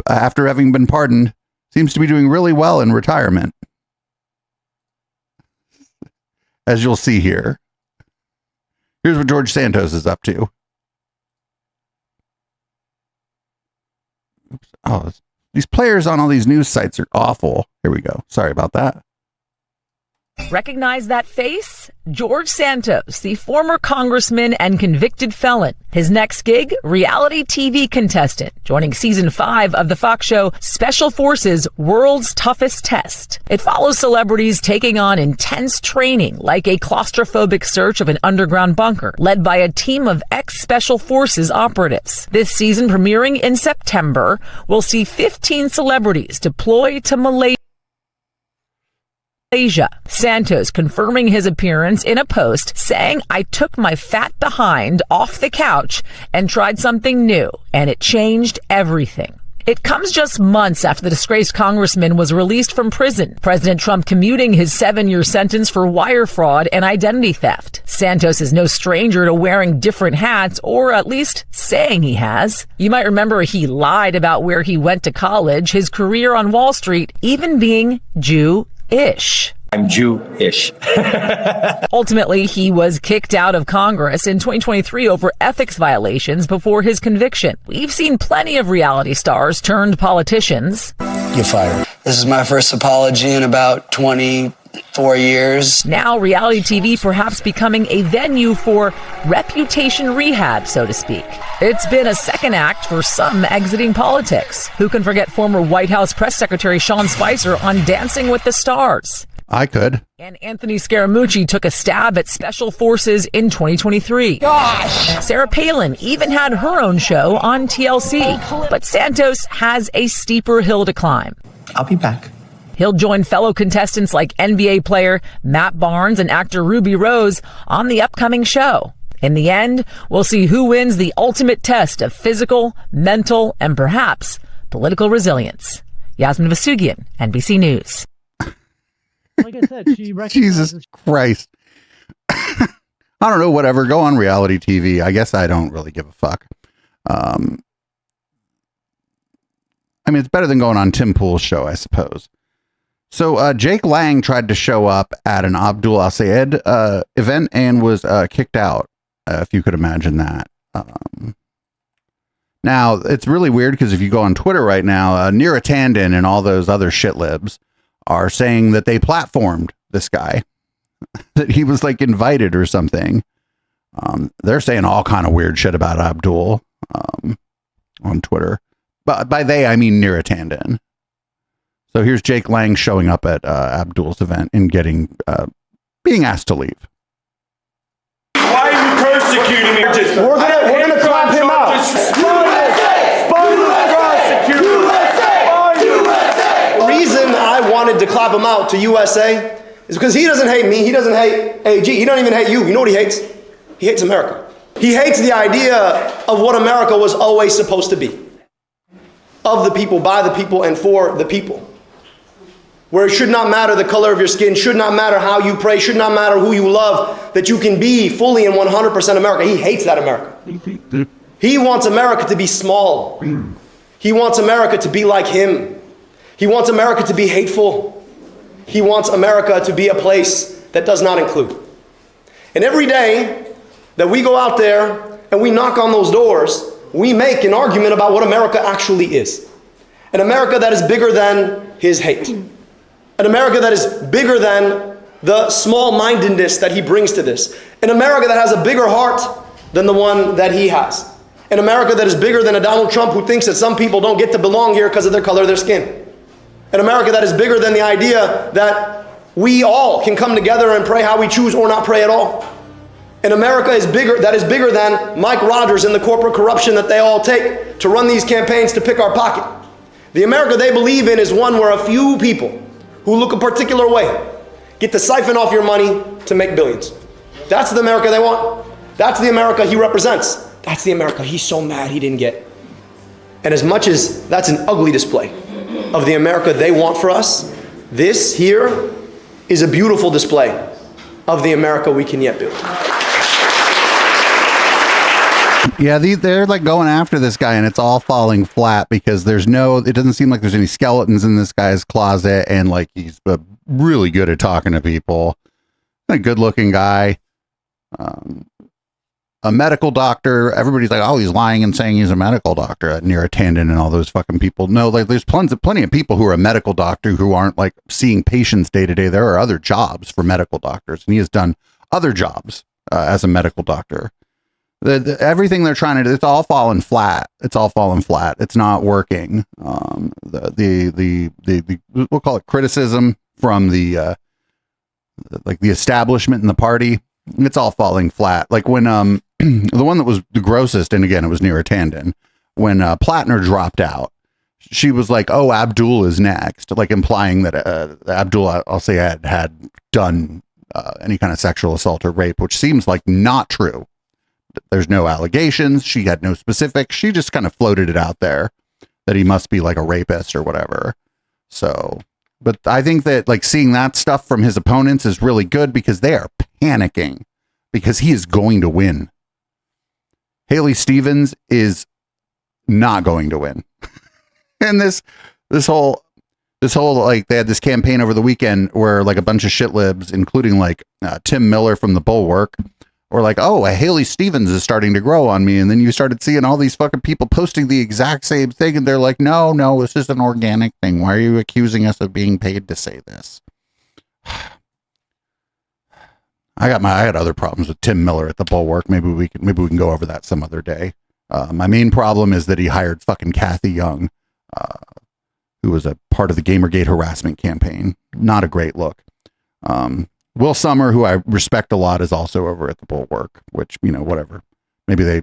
after having been pardoned, seems to be doing really well in retirement. As you'll see here. Here's what George Santos is up to. Oops. Oh, these players on all these news sites are awful. Here we go. Sorry about that. Recognize that face? George Santos, the former congressman and convicted felon. His next gig, reality TV contestant, joining season 5 of the Fox show Special Forces World's Toughest Test. It follows celebrities taking on intense training, like a claustrophobic search of an underground bunker, led by a team of ex-Special Forces operatives. This season, premiering in September, will see 15 celebrities deploy to Malaysia. Santos confirming his appearance in a post saying, "I took my fat behind off the couch and tried something new, and it changed everything." It comes just months after the disgraced congressman was released from prison. President Trump commuting his 7-year sentence for wire fraud and identity theft. Santos is no stranger to wearing different hats, or at least saying he has. You might remember he lied about where he went to college, his career on Wall Street, even being Jew-ish. I'm Jew-ish. Ultimately, he was kicked out of Congress in 2023 over ethics violations before his conviction. We've seen plenty of reality stars turned politicians. You're fired. This is my first apology in about 24 years. Now, reality TV perhaps becoming a venue for reputation rehab, so to speak. It's been a second act for some exiting politics. Who can forget former White House Press Secretary Sean Spicer on Dancing with the Stars? I could. And Anthony Scaramucci took a stab at Special Forces in 2023. Gosh! Sarah Palin even had her own show on TLC. But Santos has a steeper hill to climb. I'll be back. He'll join fellow contestants like NBA player Matt Barnes and actor Ruby Rose on the upcoming show. In the end, we'll see who wins the ultimate test of physical, mental, and perhaps political resilience. Yasmin Vasugian, NBC News. Like I said, she recognizes. Jesus Christ. I don't know, whatever. Go on reality TV. I guess I don't really give a fuck. I mean, it's better than going on Tim Pool's show, I suppose. So Jake Lang tried to show up at an Abdul Al-Sayed event and was kicked out, if you could imagine that. Now, it's really weird because if you go on Twitter right now, Neera Tanden and all those other shit libs are saying that they platformed this guy, that he was like invited or something. They're saying all kind of weird shit about Abdul on Twitter. But by they, I mean Neera Tanden. So here's Jake Lang showing up at Abdul's event and getting being asked to leave. Why are you persecuting me? We're gonna clap him out. The reason I wanted to clap him out to USA is because he doesn't hate me. He doesn't hate AG. He don't even hate you. You know what he hates? He hates America. He hates the idea of what America was always supposed to be. Of the people, by the people, and for the people. where it should not matter the color of your skin, should not matter how you pray, should not matter who you love, that you can be fully and 100% America. He hates that America. He wants America to be small. He wants America to be like him. He wants America to be hateful. He wants America to be a place that does not include. And every day that we go out there and we knock on those doors, we make an argument about what America actually is. An America that is bigger than his hate. An America that is bigger than the small-mindedness that he brings to this. An America that has a bigger heart than the one that he has. An America that is bigger than a Donald Trump who thinks that some people don't get to belong here because of their color of their skin. An America that is bigger than the idea that we all can come together and pray how we choose or not pray at all. An America that is bigger than Mike Rogers and the corporate corruption that they all take to run these campaigns to pick our pocket. The America they believe in is one where a few people who look a particular way get to siphon off your money to make billions. That's the America they want. That's the America he represents. That's the America he's so mad he didn't get. And as much as that's an ugly display of the America they want for us, this here is a beautiful display of the America we can yet build. Yeah, they're like going after this guy and it's all falling flat because it doesn't seem like there's any skeletons in this guy's closet, and like he's really good at talking to people. A good looking guy, a medical doctor. Everybody's like, oh, he's lying and saying he's a medical doctor. Neera Tanden and all those fucking people. No, like there's plenty of people who are a medical doctor who aren't like seeing patients day to day. There are other jobs for medical doctors, and he has done other jobs as a medical doctor. Everything they're trying to do, it's all falling flat. It's not working. The we'll call it criticism from the establishment in the party. It's all falling flat. Like when the one that was the grossest, and again it was Neera Tanden, when Plattner dropped out, she was like, "Oh, Abdul is next," like implying that Abdul, I'll say, had done any kind of sexual assault or rape, which seems like not true. There's no allegations. She had no specifics. She just kind of floated it out there that he must be like a rapist or whatever. So, but I think that like seeing that stuff from his opponents is really good because they are panicking because he is going to win. Haley Stevens is not going to win. And this whole like they had this campaign over the weekend where like a bunch of shit libs, including like Tim Miller from the Bulwark, or like, oh, Haley Stevens is starting to grow on me. And then you started seeing all these fucking people posting the exact same thing. And they're like, no, this is an organic thing. Why are you accusing us of being paid to say this? I got other problems with Tim Miller at the Bulwark. Maybe we can go over that some other day. My main problem is that he hired fucking Kathy Young, who was a part of the Gamergate harassment campaign. Not a great look. Will Summer, who I respect a lot, is also over at the Bulwark, which, whatever. Maybe they,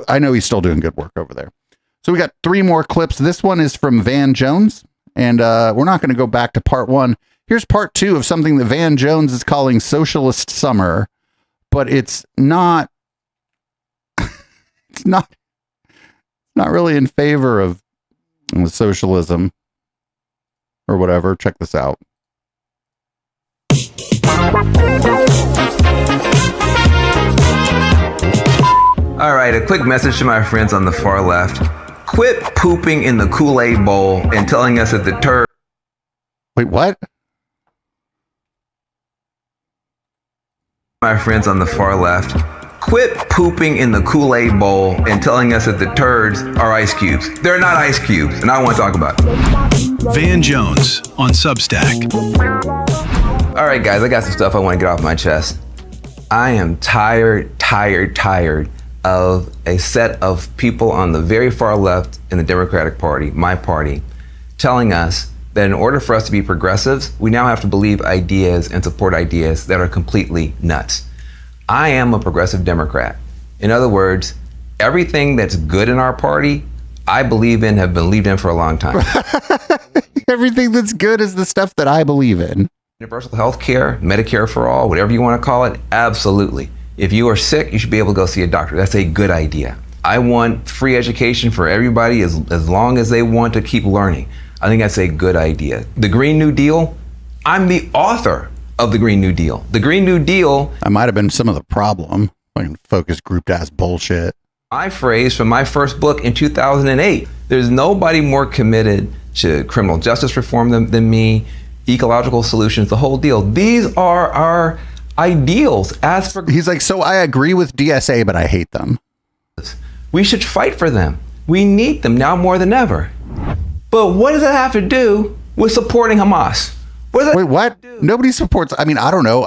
I know he's still doing good work over there. So we got 3 more clips. This one is from Van Jones, and we're not going to go back to part 1. Here's part 2 of something that Van Jones is calling Socialist Summer, but it's not, it's not really in favor of socialism or whatever. Check this out. All right, a quick message to my friends on the far left. Quit pooping in the Kool-Aid bowl and telling us that the turd... Wait, what? My friends on the far left. Quit pooping in the Kool-Aid bowl and telling us that the turds are ice cubes. They're not ice cubes, and I want to talk about it. Van Jones on Substack. All right, guys, I got some stuff I want to get off my chest. I am tired of a set of people on the very far left in the Democratic Party, my party, telling us that in order for us to be progressives, we now have to believe ideas and support ideas that are completely nuts. I am a progressive Democrat. In other words, everything that's good in our party, I believe in, have believed in for a long time. Everything that's good is the stuff that I believe in. Universal health care, Medicare for all, whatever you want to call it, absolutely. If you are sick, you should be able to go see a doctor. That's a good idea. I want free education for everybody as long as they want to keep learning. I think that's a good idea. The Green New Deal, I'm the author of the Green New Deal. The Green New Deal. That might have been some of the problem. Like focus grouped ass bullshit. My phrase from my first book in 2008. There's nobody more committed to criminal justice reform than me, ecological solutions, the whole deal. These are our ideals. As for he's like, so I agree with DSA, but I hate them. We should fight for them. We need them now more than ever. But what does that have to do with supporting Hamas? Wait, what? Nobody supports. I mean, I don't know.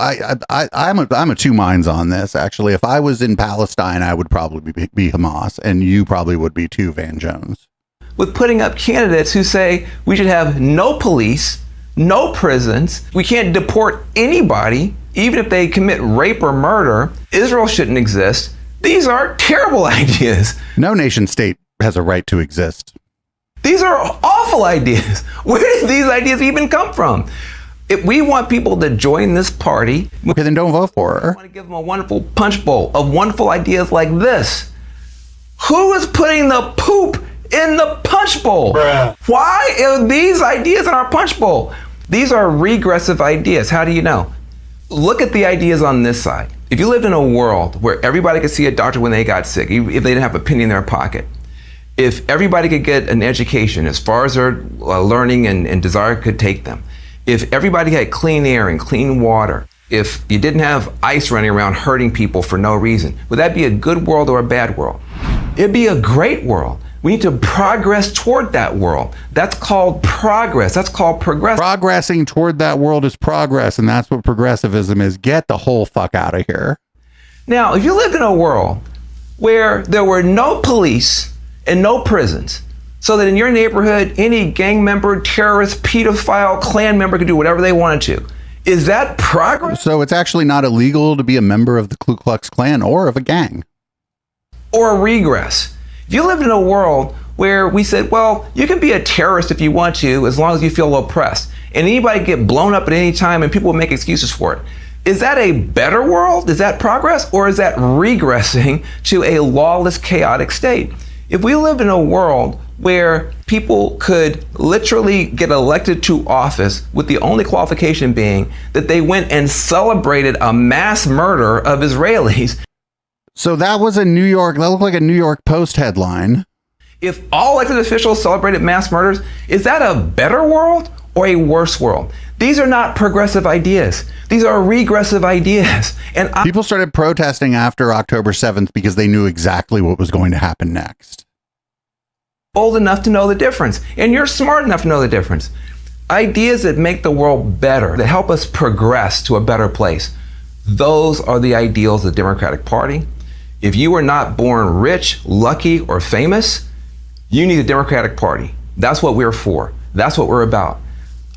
I'm a two minds on this. Actually, if I was in Palestine, I would probably be Hamas, and you probably would be too, Van Jones. With putting up candidates who say we should have no police, no prisons, we can't deport anybody, even if they commit rape or murder. Israel shouldn't exist. These are terrible ideas. No nation state has a right to exist. These are awful ideas. Where did these ideas even come from? If we want people to join this party, okay, then don't vote for her. We want to give them a wonderful punch bowl of wonderful ideas like this. Who is putting the poop in the punch bowl? Bruh. Why are these ideas in our punch bowl? These are regressive ideas. How do you know? Look at the ideas on this side. If you lived in a world where everybody could see a doctor when they got sick, if they didn't have a penny in their pocket, if everybody could get an education as far as their learning and desire could take them, if everybody had clean air and clean water, if you didn't have ice running around hurting people for no reason, would that be a good world or a bad world? It'd be a great world. We need to progress toward that world. That's called progress. That's called progress. Progressing toward that world is progress, and that's what progressivism is. Get the whole fuck out of here. Now, if you lived in a world where there were no police and no prisons, so that in your neighborhood, any gang member, terrorist, pedophile, Klan member could do whatever they wanted to, is that progress? So it's actually not illegal to be a member of the Ku Klux Klan or of a gang. Or a regress. If you lived in a world where we said, well, you can be a terrorist if you want to, as long as you feel oppressed, and anybody can get blown up at any time and people will make excuses for it, is that a better world? Is that progress? Or is that regressing to a lawless, chaotic state? If we lived in a world where people could literally get elected to office with the only qualification being that they went and celebrated a mass murder of Israelis. So that was that looked like a New York Post headline. If all elected officials celebrated mass murders, is that a better world or a worse world? These are not progressive ideas. These are regressive ideas. And people started protesting after October 7th because they knew exactly what was going to happen next. Old enough to know the difference, and you're smart enough to know the difference. Ideas that make the world better, that help us progress to a better place. Those are the ideals of the Democratic Party. If you were not born rich, lucky, or famous, you need the Democratic Party. That's what we're for. That's what we're about.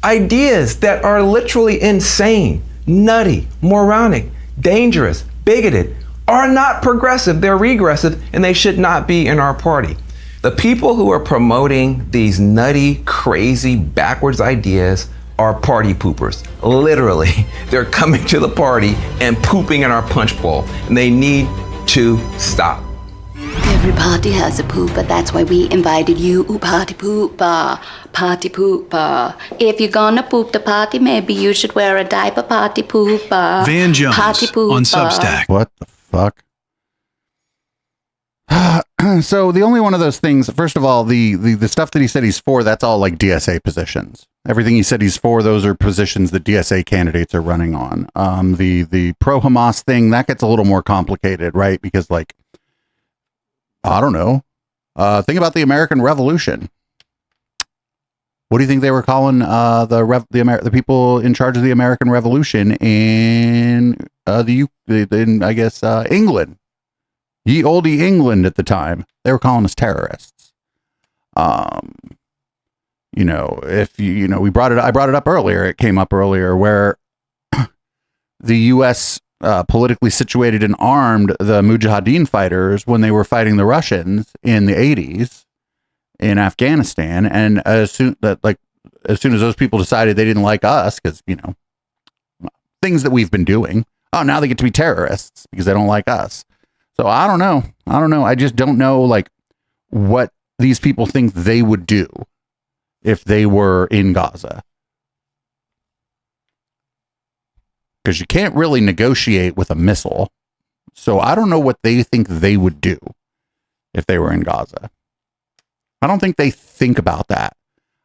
Ideas that are literally insane, nutty, moronic, dangerous, bigoted, are not progressive. They're regressive, and they should not be in our party. The people who are promoting these nutty, crazy, backwards ideas are party poopers. Literally, they're coming to the party and pooping in our punch bowl, and they need to stop. Every party has a pooper, that's why we invited you, party pooper, party pooper. If you're gonna poop the party, maybe you should wear a diaper, party pooper. Van Jones party pooper. on Substack. What the fuck? So the only one of those things, first of all, the stuff that he said he's for, that's all like DSA positions. Everything he said he's for, those are positions that DSA candidates are running on. The pro-Hamas thing, that gets a little more complicated, right? Because like, I don't know. Think about the American Revolution. What do you think they were calling the people in charge of the American Revolution in I guess England? Ye olde England at the time, they were calling us terrorists. You know, if you know, I brought it up earlier. It came up earlier where the U.S. Politically situated and armed the Mujahideen fighters when they were fighting the Russians in the 80s in Afghanistan, and as soon as those people decided they didn't like us because you know things that we've been doing, now they get to be terrorists because they don't like us. So I don't know. I just don't know like what these people think they would do if they were in Gaza. Because you can't really negotiate with a missile. So I don't know what they think they would do if they were in Gaza. I don't think they think about that.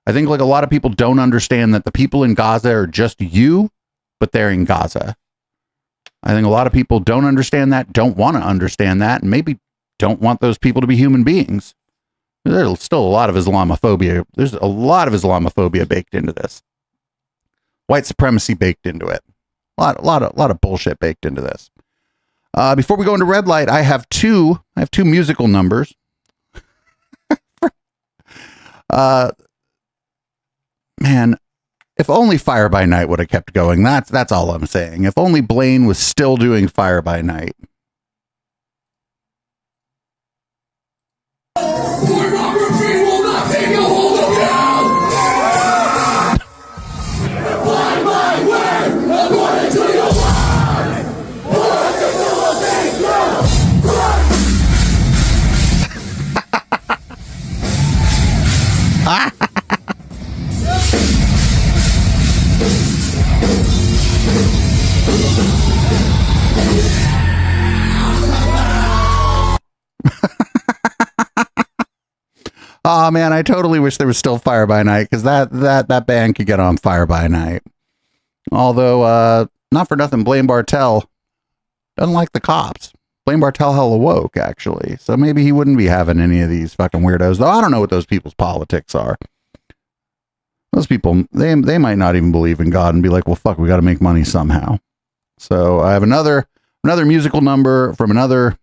I think like a lot of people don't understand that the people in Gaza are just you, but they're in Gaza. I think a lot of people don't understand that, don't want to understand that, and maybe don't want those people to be human beings. There's still a lot of Islamophobia. There's a lot of Islamophobia baked into this. White supremacy baked into it. A lot of bullshit baked into this. Before we go into red light, I have two musical numbers. Man, if only Fire by Night would have kept going. That's all I'm saying. If only Blaine was still doing Fire by Night. Pornography will not take a hold of you! Find my way, according to your word! What do you think Oh man, I totally wish there was still Fire by Night, because that band could get on Fire by Night. Although, not for nothing, Blaine Bartell doesn't like the cops. Blaine Bartell hella woke, actually. So maybe he wouldn't be having any of these fucking weirdos. Though I don't know what those people's politics are. Those people, they might not even believe in God and be like, well, fuck, we got to make money somehow. So I have another musical number from another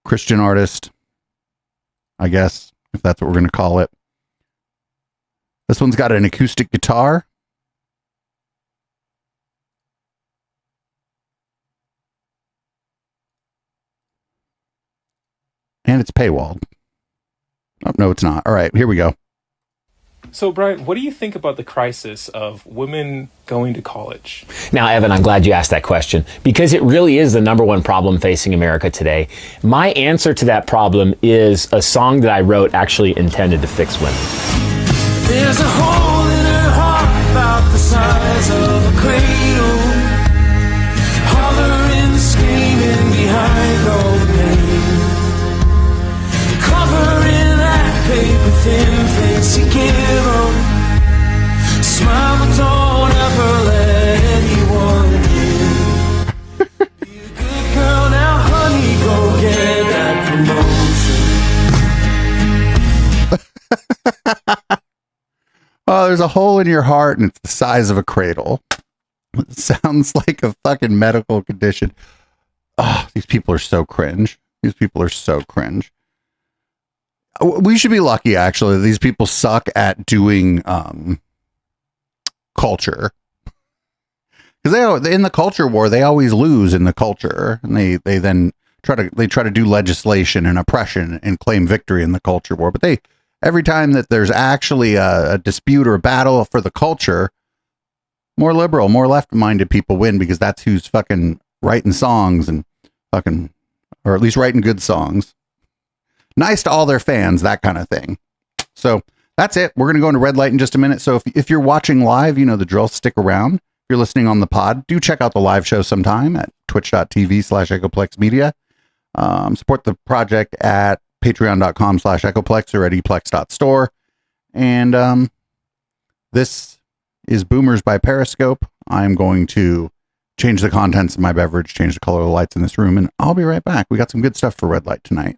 Christian artist, I guess, if that's what we're going to call it. This one's got an acoustic guitar. And it's paywalled. Oh, no, it's not. All right, here we go. So, Brian, what do you think about the crisis of women going to college? Now, Evan, I'm glad you asked that question, because it really is the number one problem facing America today. My answer to that problem is a song that I wrote actually intended to fix women. There's a hole in her heart about the size of a cradle, hollering, screaming behind all the pain, covering that paper thin face you give them. Smile, but don't ever let anyone in. Be a good girl now, honey, go get that promotion. Oh, there's a hole in your heart and it's the size of a cradle. It sounds like a fucking medical condition. Oh, these people are so cringe. These people are so cringe. We should be lucky, actually. These people suck at doing culture. Because in the culture war, they always lose in the culture. And they then try to do legislation and oppression and claim victory in the culture war. But every time that there's actually a dispute or a battle for the culture, more liberal, more left-minded people win, because that's who's fucking writing songs and fucking, or at least writing good songs. Nice to all their fans, that kind of thing. So that's it. We're going to go into red light in just a minute. So if you're watching live, you know the drill. Stick around. If you're listening on the pod, do check out the live show sometime at twitch.tv/EchoPlexMedia. Support the project at patreon.com/Echoplex or at eplex.store. And this is Boomers by Periscope. I'm going to change the contents of my beverage, change the color of the lights in this room, and I'll be right back. We got some good stuff for red light tonight.